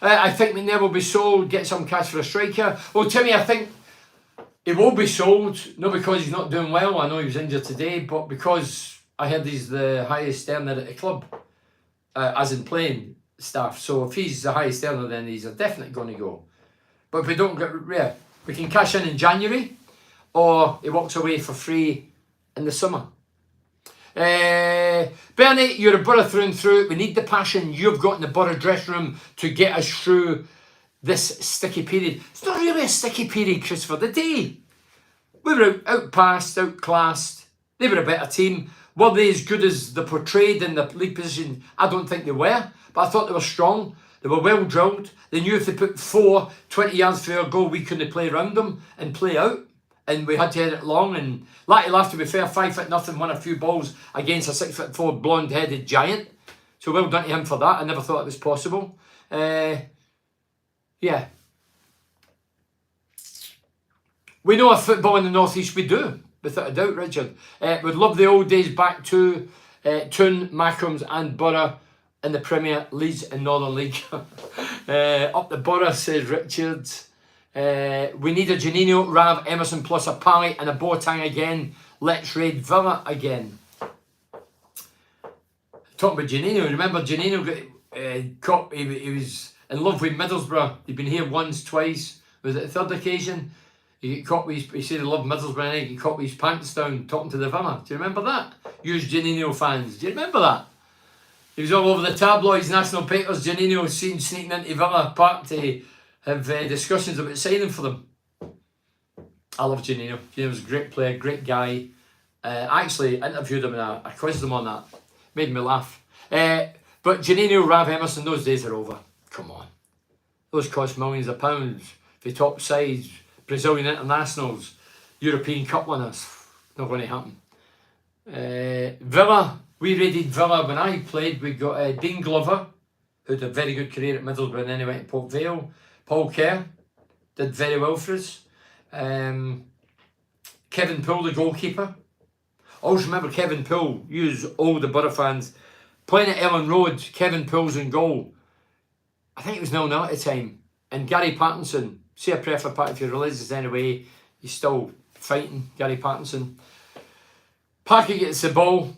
I think McNair will be sold, get some cash for a striker. Well, Timmy, I think he will be sold, not because he's not doing well. I know he was injured today, but because I heard he's the highest earner at the club, as in playing staff. So if he's the highest earner, then he's definitely going to go. But if we don't get we can cash in January, or he walks away for free in the summer. Bernie, you're a Borough through and through. We need the passion you've got in the Borough dressing room to get us through this sticky period. It's not really a sticky period, Christopher. The day we were outpassed, outclassed. They were a better team. Were they as good as they portrayed in the league position? I don't think they were, but I thought they were strong. They were well drilled. They knew if they put 20 yards for a goal, we couldn't play around them and play out. And we had to hit it long. And Latty Laugh, to be fair, 5'0", won a few balls against a 6'4" blonde-headed giant. So well done to him for that. I never thought it was possible. Yeah. We know a football in the North East, we do, without a doubt, Richard. We'd love the old days back to Toon, Macroms and Borough in the Premier, Leeds and Northern League. Up the Borough, says Richard. We need a Janino, Rav, Emerson plus a Pally and a Boateng again. Let's raid Villa again. Talking about Janino, remember Janino got he was in love with Middlesbrough. He'd been here once, twice. Was it the third occasion? He got caught with he said he loved Middlesbrough and he got caught with his pants down talking to the Villa. Do you remember that? You Janino fans, do you remember that? He was all over the tabloids, national papers. Janino seen sneaking into Villa Park to have discussions about signing for them. I love Janino. Janino was a great player, great guy. I actually interviewed him and I quizzed him on that. Made me laugh. But Janino, Rav, Emerson, those days are over. Come on. Those cost millions of pounds. The top sides, Brazilian internationals, European Cup winners. Not going to happen. Villa, we raided Villa when I played. We got Dean Glover, who had a very good career at Middlesbrough and then he went to Port Vale. Paul Kerr did very well for us. Kevin Poole, the goalkeeper. Always remember Kevin Poole. Use all the Borough fans. Playing at Ellen Road, Kevin Poole's in goal. I think it was 0-0 at the time. And Gary Pattinson. Say a prayer for Pat if you're religious anyway. He's still fighting, Gary Pattinson. Parker gets the ball.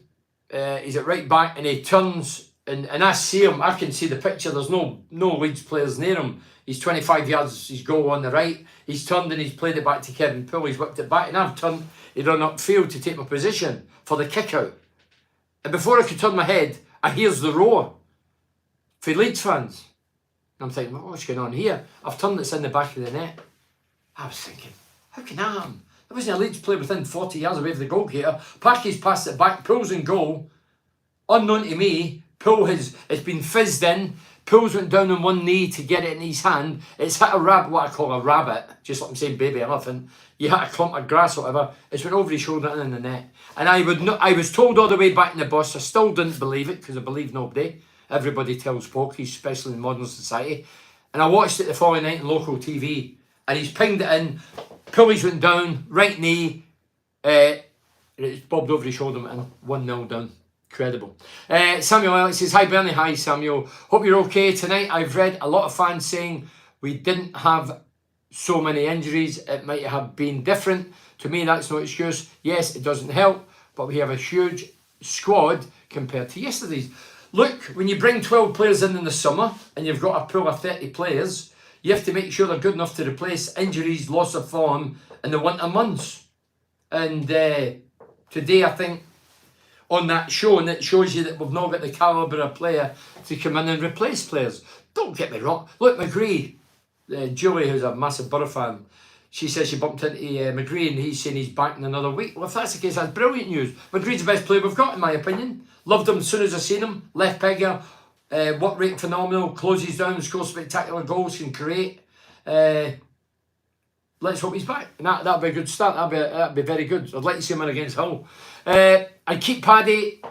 He's at right back and he turns. And I see him. I can see the picture. There's no Leeds players near him. He's 25 yards, his goal on the right. He's turned and he's played it back to Kevin Poole. He's whipped it back and I've turned, he run upfield to take my position for the kick out. And before I could turn my head, I hears the roar for Leeds fans. And I'm thinking, what's going on here? I've turned, it's in the back of the net. I was thinking, how can that happen? There wasn't a Leeds player within 40 yards away of the goalkeeper. Parky's passed it back, Poole's in goal. Unknown to me, Poole it's been fizzed in. Poole's went down on one knee to get it in his hand. It's hit a rabbit, what I call a rabbit, just like I'm saying baby elephant. You hit a clump of grass or whatever. It's went over his shoulder and in the net. And I was told all the way back in the bus, I still didn't believe it because I believe nobody. Everybody tells pokies, especially in modern society. And I watched it the following night on local TV and he's pinged it in. Pulleys went down, right knee. It's bobbed over his shoulder and 1-0 down. Incredible. Samuel Elliott says, hi Bernie, hi Samuel. Hope you're okay tonight. I've read a lot of fans saying we didn't have so many injuries. It might have been different. To me, that's no excuse. Yes, it doesn't help, but we have a huge squad compared to yesterday's. Look, when you bring 12 players in the summer and you've got a pool of 30 players, you have to make sure they're good enough to replace injuries, loss of form in the winter months. And today, I think, on that show, and it shows you that we've not got the calibre of player to come in and replace players. Don't get me wrong. Look, McGree, Julie, who's a massive Borough fan, she says she bumped into McGree and he's saying he's back in another week. Well, if that's the case, that's brilliant news. McGree's the best player we've got, in my opinion. Loved him as soon as I seen him. Left pegger, work rate phenomenal, closes down, scores spectacular goals, can create. Let's hope he's back. And that'd be a good start. That'd be very good. I'd like to see him in against Hull. I'd keep Paddy.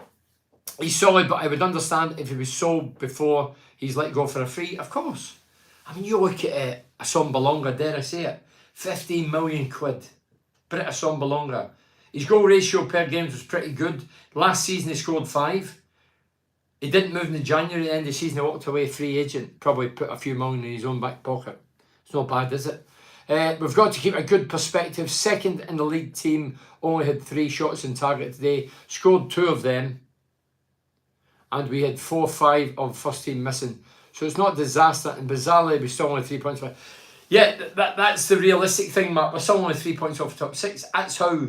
He's solid, but I would understand if he was sold before he's let go for a free. Of course. I mean, you look at a Sombalonga, dare I say it, 15 million quid. Britta Sombalonga. His goal ratio per game was pretty good. Last season he scored 5. He didn't move in the January, the end of the season he walked away free agent. Probably put a few million in his own back pocket. It's not bad, is it? We've got to keep a good perspective. Second in the league team, only had 3 shots on target today. Scored 2 of them. And we had 4 or 5 of first team missing. So it's not a disaster. And bizarrely, we still only 3 points. Yeah, that's the realistic thing, Mark. We're still only 3 points off the top 6. That's how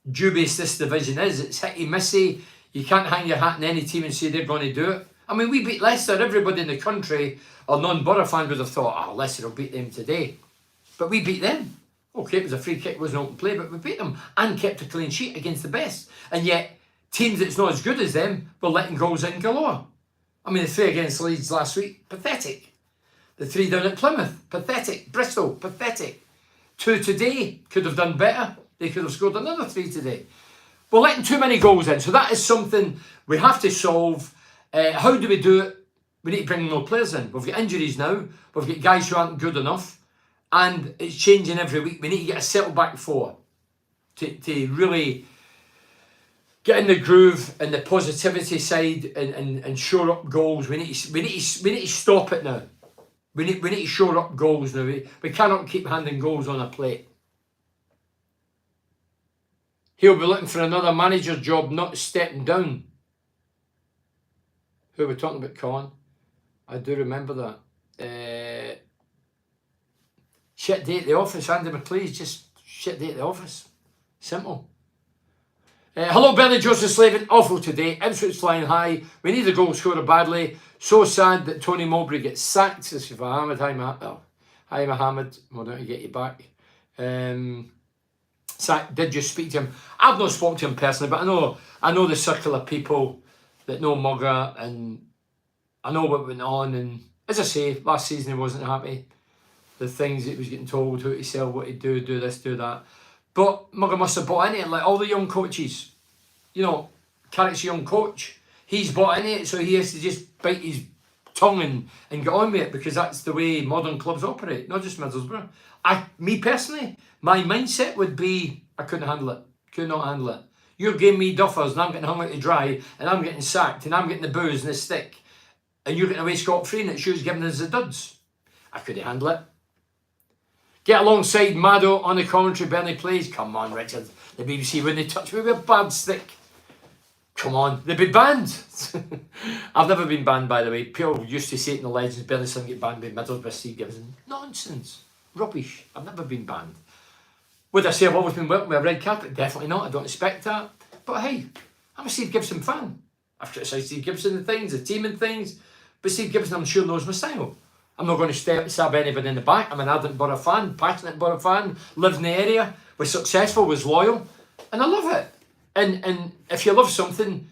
dubious this division is. It's hitty-missy. You can't hang your hat in any team and say they're going to do it. I mean, we beat Leicester. Everybody in the country, or non-Borough fan, would have thought, oh, Leicester will beat them today. But we beat them. Okay, it was a free kick, it wasn't open play, but we beat them and kept a clean sheet against the best. And yet, teams that's not as good as them were letting goals in galore. I mean, the 3 against Leeds last week, pathetic. The 3 down at Plymouth, pathetic. Bristol, pathetic. 2 today, could have done better. They could have scored another 3 today. We're letting too many goals in, so that is something we have to solve. How do we do it? We need to bring more players in. We've got injuries now. We've got guys who aren't good enough. And it's changing every week. We need to get a settled back 4 to really get in the groove and the positivity side and shore up goals. We need to stop it now. We need to shore up goals now. We cannot keep handing goals on a plate. He'll be looking for another manager job, not stepping down. Who are we talking about, Colin? I do remember that. Shit day at the office. Andy McLeay's just shit day at the office. Simple. Hello, Bernie Joseph Slaven. Awful today. Ipswich flying high. We need a goal scorer badly. So sad that Tony Mowbray gets sacked. This is for Mohammed. Hi, Mohammed. We're going to get you back. Did you speak to him? I've not spoken to him personally, but I know the circle of people that know Mugger, and I know what went on. And as I say, last season he wasn't happy. The things that he was getting told, who to sell, what to do this, do that. But Mugger must have bought into it, like all the young coaches. You know, Carrick's a young coach. He's bought into it, so he has to just bite his tongue and get on with it, because that's the way modern clubs operate, not just Middlesbrough. Me personally, my mindset would be, I couldn't handle it. Could not handle it. You're giving me duffers and I'm getting hung out to dry and I'm getting sacked and I'm getting the booze and the stick and you're getting away scot-free and it shows giving us the duds. I couldn't handle it. Get alongside Maddo on the commentary, Bernie plays. Come on, Richard. The BBC wouldn't touch me with a bad stick. Come on, they'd be banned. I've never been banned, by the way. People used to say it in the Legends, Bernie son get banned by Middlesbrough, Steve Gibson. Nonsense. Rubbish. I've never been banned. Would I say I've always been welcome with a red carpet? Definitely not. I don't expect that. But hey, I'm a Steve Gibson fan. I've criticised Steve Gibson and things, the team and things. But Steve Gibson, I'm sure, knows my style. I'm not going to stab anybody in the back. I'm an ardent Borough fan, passionate Borough fan, lived in the area, was successful, was loyal. And I love it. And if you love something,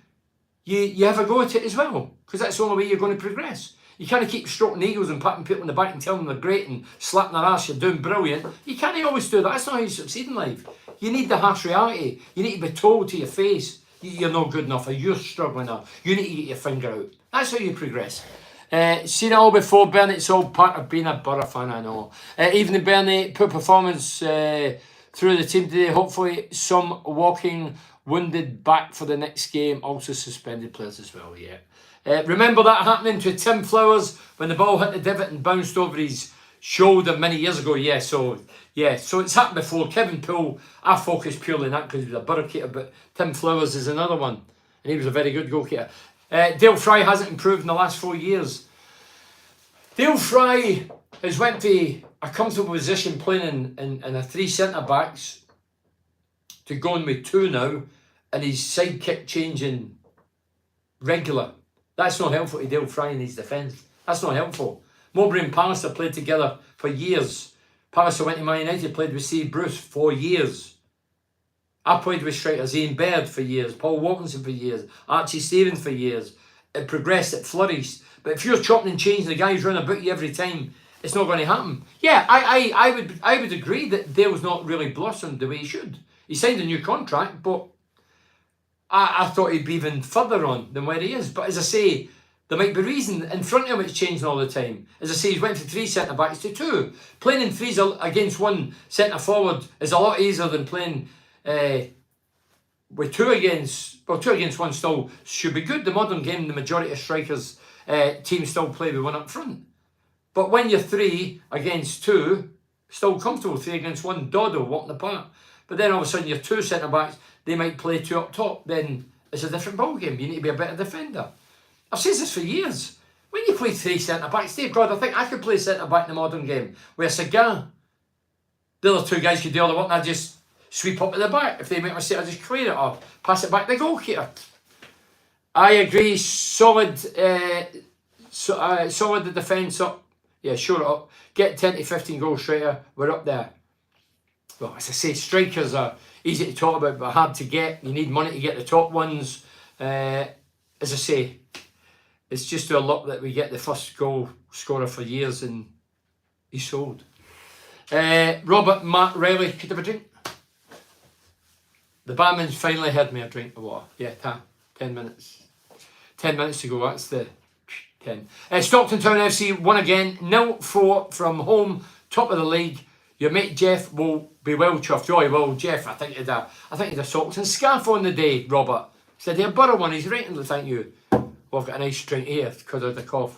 you have a go at it as well. Because that's the only way you're going to progress. You can't keep stroking eagles and patting people in the back and telling them they're great and slapping their ass, you're doing brilliant. You can't always do that. That's not how you succeed in life. You need the harsh reality. You need to be told to your face, you're not good enough or you're struggling enough. You need to get your finger out. That's how you progress. Seen it all before, Bernie. It's all part of being a Borough fan, I know. Evening, Bernie. Poor performance through the team today. Hopefully some walking wounded back for the next game. Also suspended players as well, yeah. Remember that happening to Tim Flowers when the ball hit the divot and bounced over his shoulder many years ago? Yeah, so it's happened before. Kevin Poole, I focused purely on that because he was a Borough keeper, but Tim Flowers is another one, and he was a very good goalkeeper. Dale Fry hasn't improved in the last 4 years. Dale Fry has went to a comfortable position playing in a 3 centre-backs to going with 2 now, and his sidekick changing regular. That's not helpful to Dale Fry in his defence. That's not helpful. Mowbray and Pallister played together for years. Pallister went to Man United, played with Steve Bruce for years. I played with strikers Ian Baird for years, Paul Watkinson for years, Archie Stevens for years. It progressed, it flourished. But if you're chopping and changing, the guy's running about you every time, it's not going to happen. Yeah, I would agree that Dale's not really blossomed the way he should. He signed a new contract, but I thought he'd be even further on than where he is. But as I say, there might be reason in front of him it's changing all the time. As I say, he's went from 3 centre-backs to 2. Playing in 3s against 1 centre-forward is a lot easier than playing with 2 against 1 still should be good. The modern game, the majority of strikers teams still play with 1 up front. But when you're 3 against 2, still comfortable. 3 against 1, doddle, walking apart. But then all of a sudden you're 2 centre-backs, they might play 2 up top, then it's a different ball game. You need to be a better defender. I've said this for years. When you play 3 centre-backs, dear God, I think I could play centre-back in the modern game with a cigar. The other 2 guys could do all the work and I just sweep up at the back. If they make a mistake, I just clear it or pass it back to the goalkeeper. I agree. Solid the defence up. Yeah, shore it up. Get 10 to 15 goals straighter. We're up there. Well, as I say, strikers are easy to talk about but hard to get. You need money to get the top ones. As I say, it's just a luck that we get the first goal scorer for years and he's sold. Robert Matt Riley, could have a drink? The barman's finally heard me a drink of water. Yeah, 10 minutes. 10 minutes to go, that's the 10. Stockton Town FC won again, 0-4 from home, top of the league. Your mate Jeff will be well chuffed. Oh, well, Jeff, I think he had a socks and scarf on the day, Robert. Said he had borrowed one, he's rating, thank you. Well, I've got a nice drink here because of the cough.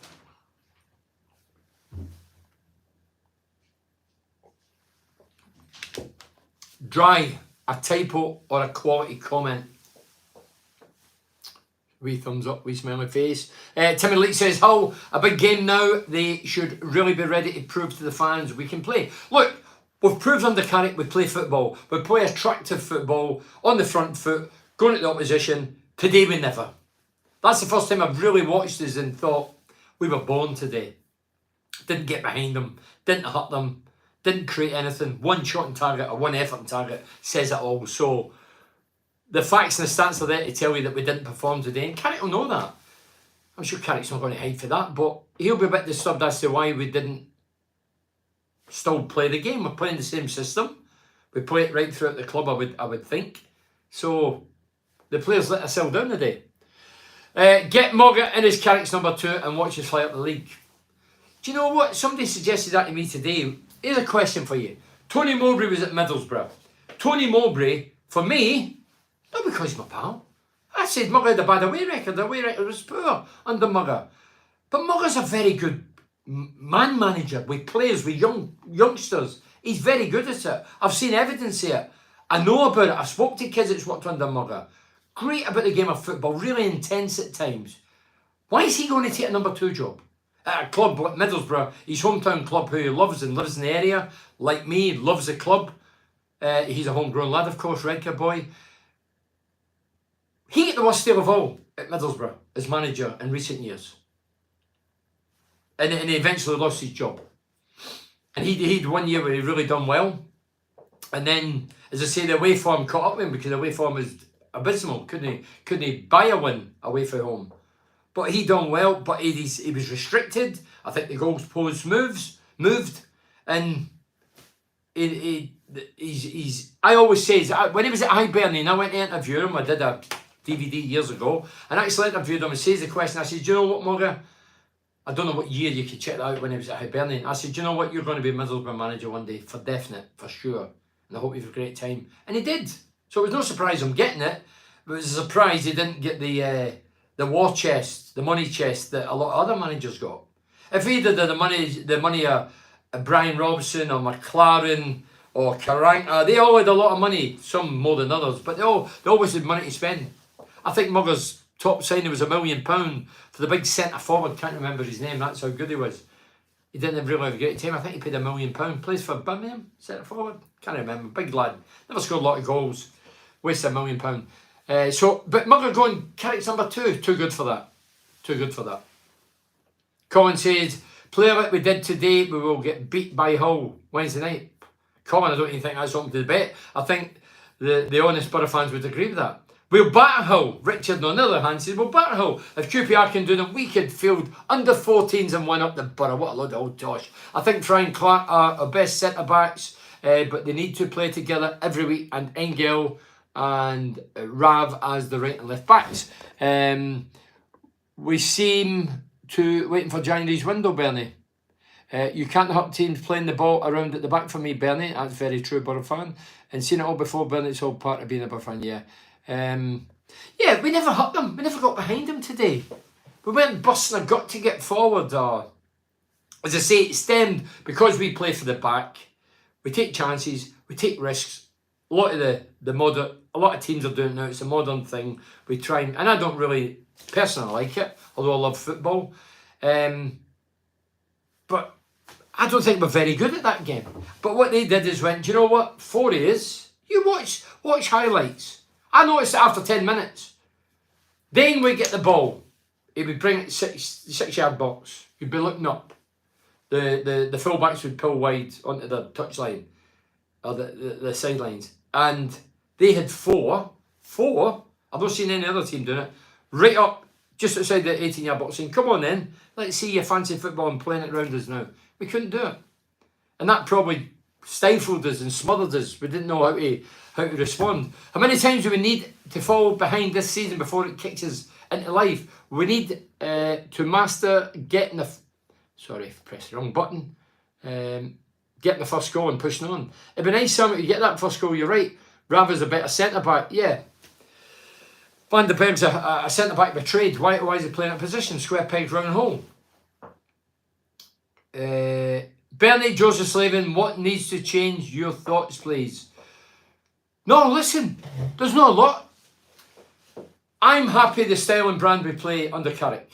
Dry, a typo or a quality comment. Wee thumbs up, wee smiley face. Timmy Leake says, Hull, a big game now. They should really be ready to prove to the fans we can play. Look, we've proved under Carrick we play football. We play attractive football, on the front foot, going at the opposition. Today we never. That's the first time I've really watched this and thought, we were born today. Didn't get behind them, didn't hurt them, didn't create anything. 1 shot on target or 1 effort on target says it all. So the facts and the stats are there to tell you that we didn't perform today, and Carrick will know that. I'm sure Carrick's not going to hide for that, but he'll be a bit disturbed as to why we didn't still play the game. We're playing the same system. We play it right throughout the club, I would think. So the players let us sell down today. Get Mogger in his Carrick's number 2 and watch us fly up the league. Do you know what? Somebody suggested that to me today. Here's a question for you. Tony Mowbray was at Middlesbrough. Tony Mowbray, for me, not because he's my pal. I said Mugger had a bad away record. The away record was poor under Mugger. But Mugger's a very good man manager with players, with youngsters. He's very good at it. I've seen evidence of it. I know about it. I've spoke to kids that's worked under Mugger. Great about the game of football. Really intense at times. Why is he going to take a number 2 job? At a club like Middlesbrough, his hometown club, who he loves and lives in the area, like me, loves the club. He's a homegrown lad, of course, Redcar boy. He got the worst deal of all at Middlesbrough as manager in recent years. And he eventually lost his job. And he'd 1 year where he really done well. And then, as I say, the away form caught up with him because the away form was abysmal. Couldn't he buy a win away from home? But he done well, but he was restricted. I think the goals post moved, and he's. I always say when he was at Hibernian, I went to interview him. I did a DVD years ago, and I actually interviewed him and says the question. I said, "Do you know what, Mugger? I don't know what year, you can check that out when he was at Hibernian. I said, do you know what? You're going to be Middlesbrough manager one day, for definite, for sure. And I hope you have a great time." And he did. So it was no surprise I'm getting it. But it was a surprise he didn't get the war chest, the money chest that a lot of other managers got. If he did the money of Brian Robson or McLaren or Karanka, they all had a lot of money, some more than others, but they always had money to spend. I think Mugger's top signing was £1 million for the big centre forward. Can't remember his name. That's how good he was. He didn't really have a great time. I think he paid £1 million. Plays for Birmingham, centre forward. Can't remember. Big lad. Never scored a lot of goals. Wasted £1 million. But Mugger going, Carrick's number 2. Too good for that. Too good for that. Colin says, play like we did today, we will get beat by Hull Wednesday night. Colin, I don't even think that's something to debate. I think the honest Borough fans would agree with that. We'll batter Hull. Richard, on the other hand, says, we'll batter Hull. If QPR can do them, we could field under 14s and win up the Borough. What a load of old tosh. I think Fry and Clark are our best centre-backs, but they need to play together every week, and Engel and Rav as the right and left backs. We seem to waiting for January's window, Bernie. You can't hurt teams playing the ball around at the back for me, Bernie. That's very true, Borough fan. And seen it all before, Bernie. It's all part of being a Borough fan, yeah. Yeah, we never hurt them. We never got behind them today. We weren't busting a gut to get forward. As I say, it stemmed because we play for the back. We take chances. We take risks. A lot of teams are doing it now. It's a modern thing. We try and I don't really personally like it, although I love football. But I don't think we're very good at that game. But what they did is went, do you know what? 4 years. You watch highlights. I noticed it after 10 minutes. Then we get the ball. He would bring it 6-yard box. He'd be looking up. The fullbacks would pull wide onto the touchline or the sidelines. And they had four. I've not seen any other team doing it. Right up just outside the 18-yard box saying, come on then, let's see your fancy football and playing it around us now. We couldn't do it. And that probably stifled us and smothered us. We didn't know how to respond. How many times do we need to fall behind this season before it kicks us into life? We need to master getting the... Sorry, pressed the wrong button. Getting the first goal and pushing on. It'd be nice something to get that first goal, you're right. Raver's a better centre-back, yeah. Van der Berg's a centre-back by trade. Why is he playing that position? Square peg, round hole. Bernie, Joseph Slaven, what needs to change? Your thoughts, please. No, listen, there's not a lot. I'm happy the style and brand we play under Carrick.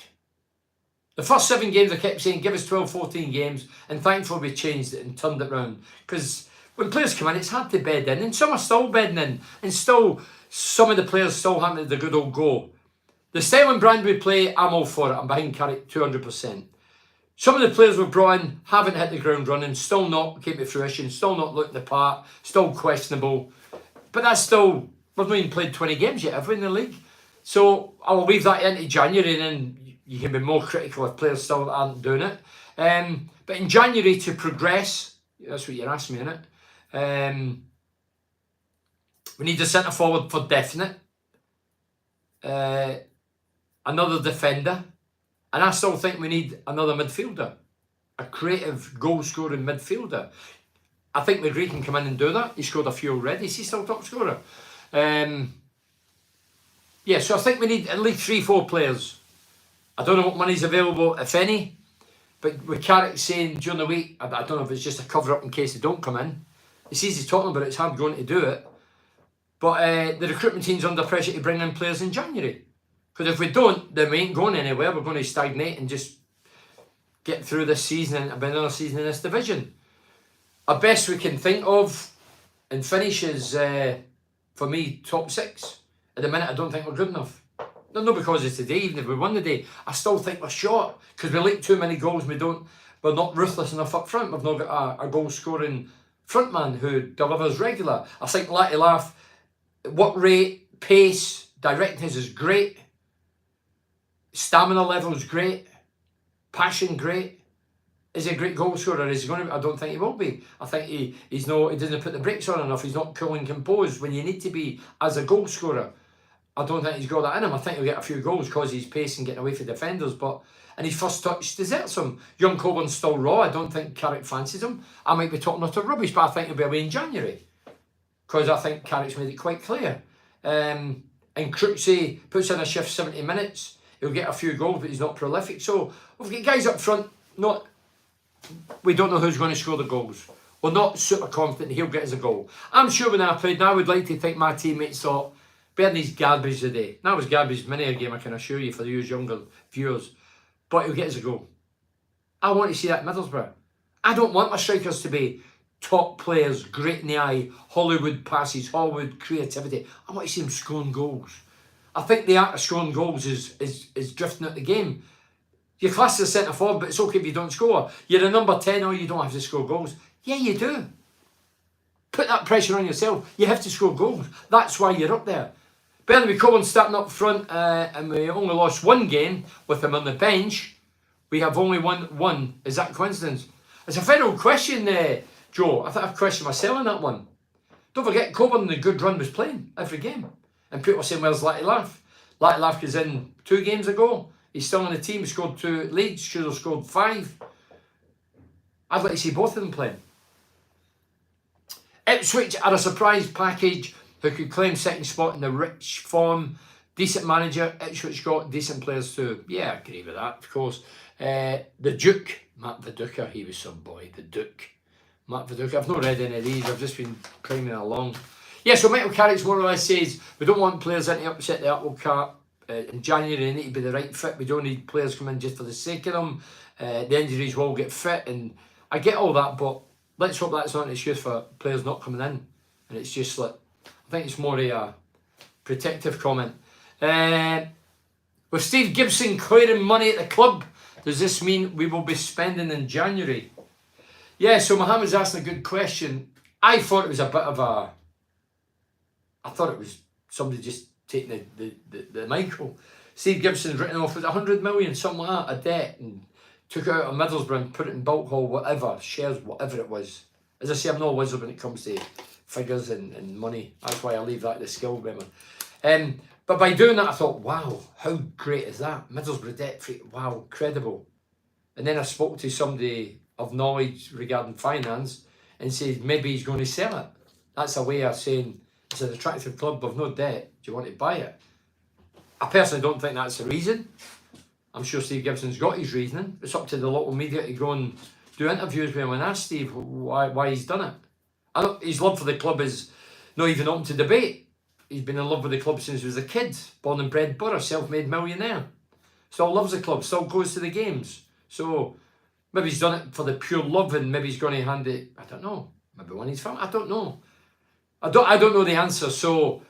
The first 7 games I kept saying, give us 12, 14 games, and thankfully we changed it and turned it round. Because when players come in, it's hard to bed in, and some are still bedding in, and still, some of the players still having the good old go. The style and brand we play, I'm all for it. I'm behind Carrick 200%. Some of the players we've brought in haven't hit the ground running, still not came to fruition, still not looking the part, still questionable. But that's still, we've not even played 20 games yet, have we, in the league? So I'll leave that into January, and then you can be more critical if players still aren't doing it. But in January, to progress, that's what you're asking me, innit? We need a centre forward for definite. Another defender. And I still think we need another midfielder. A creative, goal-scoring midfielder. I think McGree can come in and do that. He scored a few already. Is he still top scorer? Yeah, so I think we need at least 3-4 players. I don't know what money's available, if any. But with Carrick saying during the week, I don't know if it's just a cover-up in case they don't come in. It's easy talking about it, it's hard going to do it. But the recruitment team's under pressure to bring in players in January. Because if we don't, then we ain't going anywhere. We're going to stagnate and just get through this season and another season in this division. Our best we can think of and finish is, for me, top 6. At the minute, I don't think we're good enough. Not because of today, even if we won the day, I still think we're short. Because we leak too many goals, we're not ruthless enough up front. We've not got a goal-scoring frontman who delivers regular. I think Latte Laugh, work rate, pace, directness is great. Stamina level is great. Passion, great. Is he a great goal scorer? Is he going to be? I don't think he will be. I think he doesn't put the brakes on enough. He's not cool and composed when you need to be as a goal scorer. I don't think he's got that in him. I think he'll get a few goals because he's pacing, getting away from defenders. And his first touch deserts him. Young Coburn's still raw. I don't think Carrick fancies him. I might be talking utter rubbish, but I think he'll be away in January. Because I think Carrick's made it quite clear. And Crooksey puts in a shift 70 minutes. He'll get a few goals, but he's not prolific. So we've got guys up front, we don't know who's going to score the goals. We're not super confident he'll get us a goal. I'm sure when I played, and I would like to think my teammates thought, Bernie's garbage today. That was garbage many a game, I can assure you, for those younger viewers. But he'll get us a goal. I want to see that in Middlesbrough. I don't want my strikers to be top players, great in the eye, Hollywood passes, Hollywood creativity. I want to see them scoring goals. I think the art of scoring goals is drifting out the game. You're classed as a centre forward, but it's okay if you don't score. You're a number 10, or you don't have to score goals. Yeah, you do. Put that pressure on yourself. You have to score goals. That's why you're up there. But anyway, Coburn starting up front, and we only lost one game with him on the bench. We have only won one. Is that coincidence? It's a very old question, Joe. I think I've questioned myself on that one. Don't forget, Coburn, the good run, was playing every game. And people are saying, where's Latty Laugh? Latty Laugh was in 2 games ago. He's still on the team. He scored 2 leads. Should have scored 5. I'd like to see both of them playing. Ipswich are a surprise package who could claim second spot in the rich form. Decent manager. Ipswich got decent players too. Yeah, I agree with that, of course. The Duke, Matt Viduka, he was some boy. The Duke, Matt Viduka. I've not read any of these. I've just been priming along. Yeah, so Michael Carrick's more or less says we don't want players in to upset the apple cart in January. They need to be the right fit. We don't need players coming in just for the sake of them. The injuries will get fit, and I get all that, but let's hope that's not an excuse for players not coming in. And it's just like, I think it's more a protective comment. With Steve Gibson clearing money at the club, does this mean we will be spending in January? Yeah, so Mohammed's asking a good question. I thought it was a bit of a... I thought it was somebody just taking the Michael. Steve Gibson's written off with 100 million, something like that, a debt, and took it out of Middlesbrough and put it in bulk haul, whatever, shares, whatever it was. As I say, I'm not a wizard when it comes to figures and money. That's why I leave that to the skill women. But by doing that, I thought, wow, how great is that? Middlesbrough debt free, wow, incredible. And then I spoke to somebody of knowledge regarding finance and said maybe he's going to sell it. That's a way of saying it's an attractive club with no debt. Do you want to buy it? I personally don't think that's the reason. I'm sure Steve Gibson's got his reasoning. It's up to the local media to go and do interviews with him and ask Steve why he's done it. I know his love for the club is not even open to debate. He's been in love with the club since he was a kid. Born and bred Borough, self-made millionaire. Still loves the club, still goes to the games. So maybe he's done it for the pure love, and maybe he's going to hand it, I don't know, maybe one of his family, I don't know. I don't know the answer. So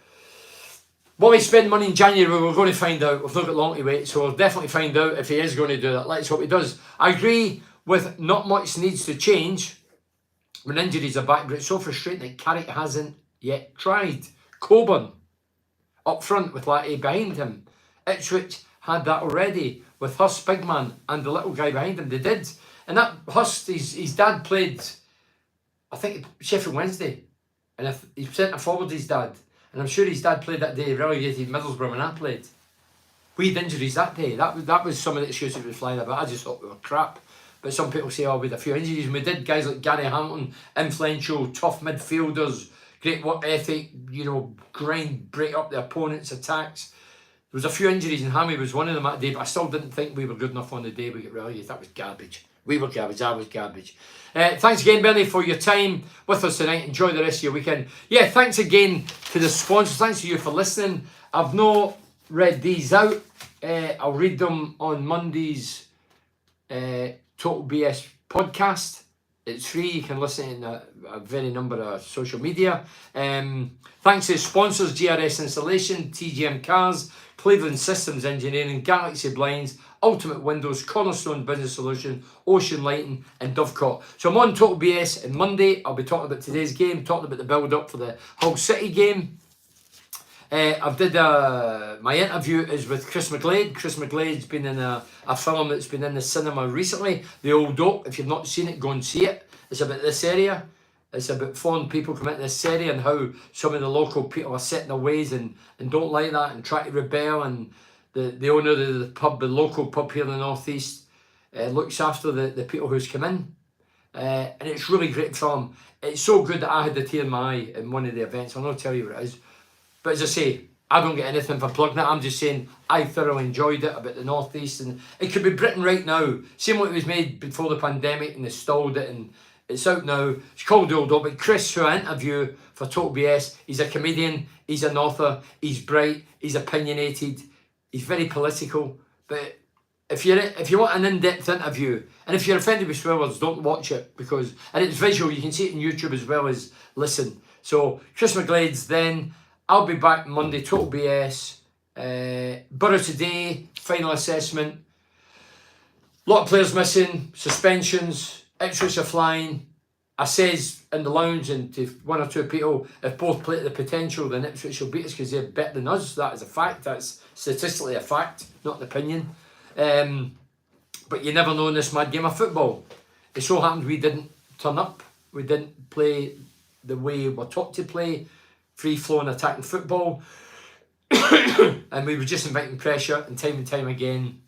will he spend money in January? We're going to find out. We've not got long to wait, so we'll definitely find out if he is going to do that. Let's hope he does. I agree with not much needs to change when injuries are back, but it's so frustrating that Carrick hasn't yet tried. Coburn up front with Latty behind him. Ipswich had that already with Hust, big man, and the little guy behind him. They did. And that Hust, his dad played, I think, Sheffield Wednesday. And he sent a forward his dad. And I'm sure his dad played that day, relegated Middlesbrough when I played. We had injuries that day. That was some of the excuses we were flying about. I just thought we were crap. But some people say, oh, we had a few injuries. And we did. Guys like Gary Hamilton, influential, tough midfielders, great work ethic, grind, break up the opponent's attacks. There was a few injuries, and Hammy was one of them that day, but I still didn't think we were good enough on the day we got relegated. That was garbage. We were garbage. I was garbage. Thanks again, Bernie, for your time with us tonight. Enjoy the rest of your weekend. Yeah, thanks again to the sponsors. Thanks to you for listening. I've not read these out. I'll read them on Monday's Total BS podcast. It's free. You can listen in a very number of social media. Thanks to sponsors: GRS Installation, TGM Cars, Cleveland Systems Engineering, Galaxy Blinds, Ultimate Windows, Cornerstone Business Solution, Ocean Lighting, and Dovecot. So I'm on Total BS on Monday. I'll be talking about today's game, talking about the build-up for the Hull City game. I've did my interview is with Chris McGlade. Chris McGlade's been in a film that's been in the cinema recently, The Old Oak. If you've not seen it, go and see it. It's about this area. It's about foreign people coming into this area and how some of the local people are set in their ways and don't like that and try to rebel. And the owner of the pub, the local pub here in the northeast, looks after the people who's come in. And it's really great film. It's so good that I had the tear in my eye in one of the events. I'll not tell you what it is. But as I say, I don't get anything for plugging it. I'm just saying I thoroughly enjoyed it about the northeast, and it could be Britain right now. Same what it was made before the pandemic, and they stalled it, and it's out now. It's called The Old Dog. But Chris, who I interview for Total BS, he's a comedian, he's an author, he's bright, he's opinionated, he's very political. But if you want an in-depth interview, and if you're offended with swear words, don't watch it and it's visual. You can see it on YouTube as well as listen. So Chris McGlade's then. I'll be back Monday, Total BS. Borough today, final assessment. A lot of players missing, suspensions, Ipswich are flying. I says in the lounge and to one or two people, if both play to the potential, then Ipswich will beat us because they're better than us. That is a fact. That's statistically a fact, not an opinion. But you never know in this mad game of football. It so happened we didn't turn up. We didn't play the way we're taught to play, free-flowing attacking football. And we were just inviting pressure, and time again,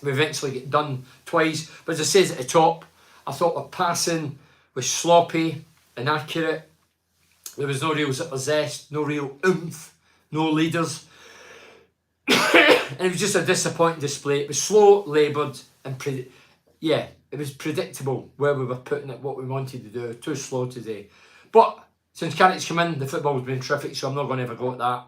we eventually get done twice. But as I says at the top, I thought our passing was sloppy, inaccurate. There was no real zest, no real oomph, no leaders. And it was just a disappointing display. It was slow, laboured, and it was predictable where we were putting it, what we wanted to do. Too slow today. But since Carrick's come in, the football's been terrific, so I'm not going to ever go at that.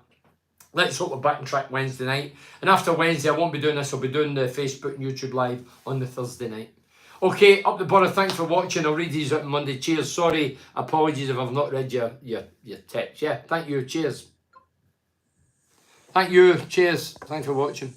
Let's hope we're back on track Wednesday night. And after Wednesday, I won't be doing this. I'll be doing the Facebook and YouTube live on the Thursday night. Okay, up the Borough. Thanks for watching. I'll read these out on Monday. Cheers. Sorry, apologies if I've not read your text. Yeah, thank you. Cheers. Thank you. Cheers. Thanks for watching.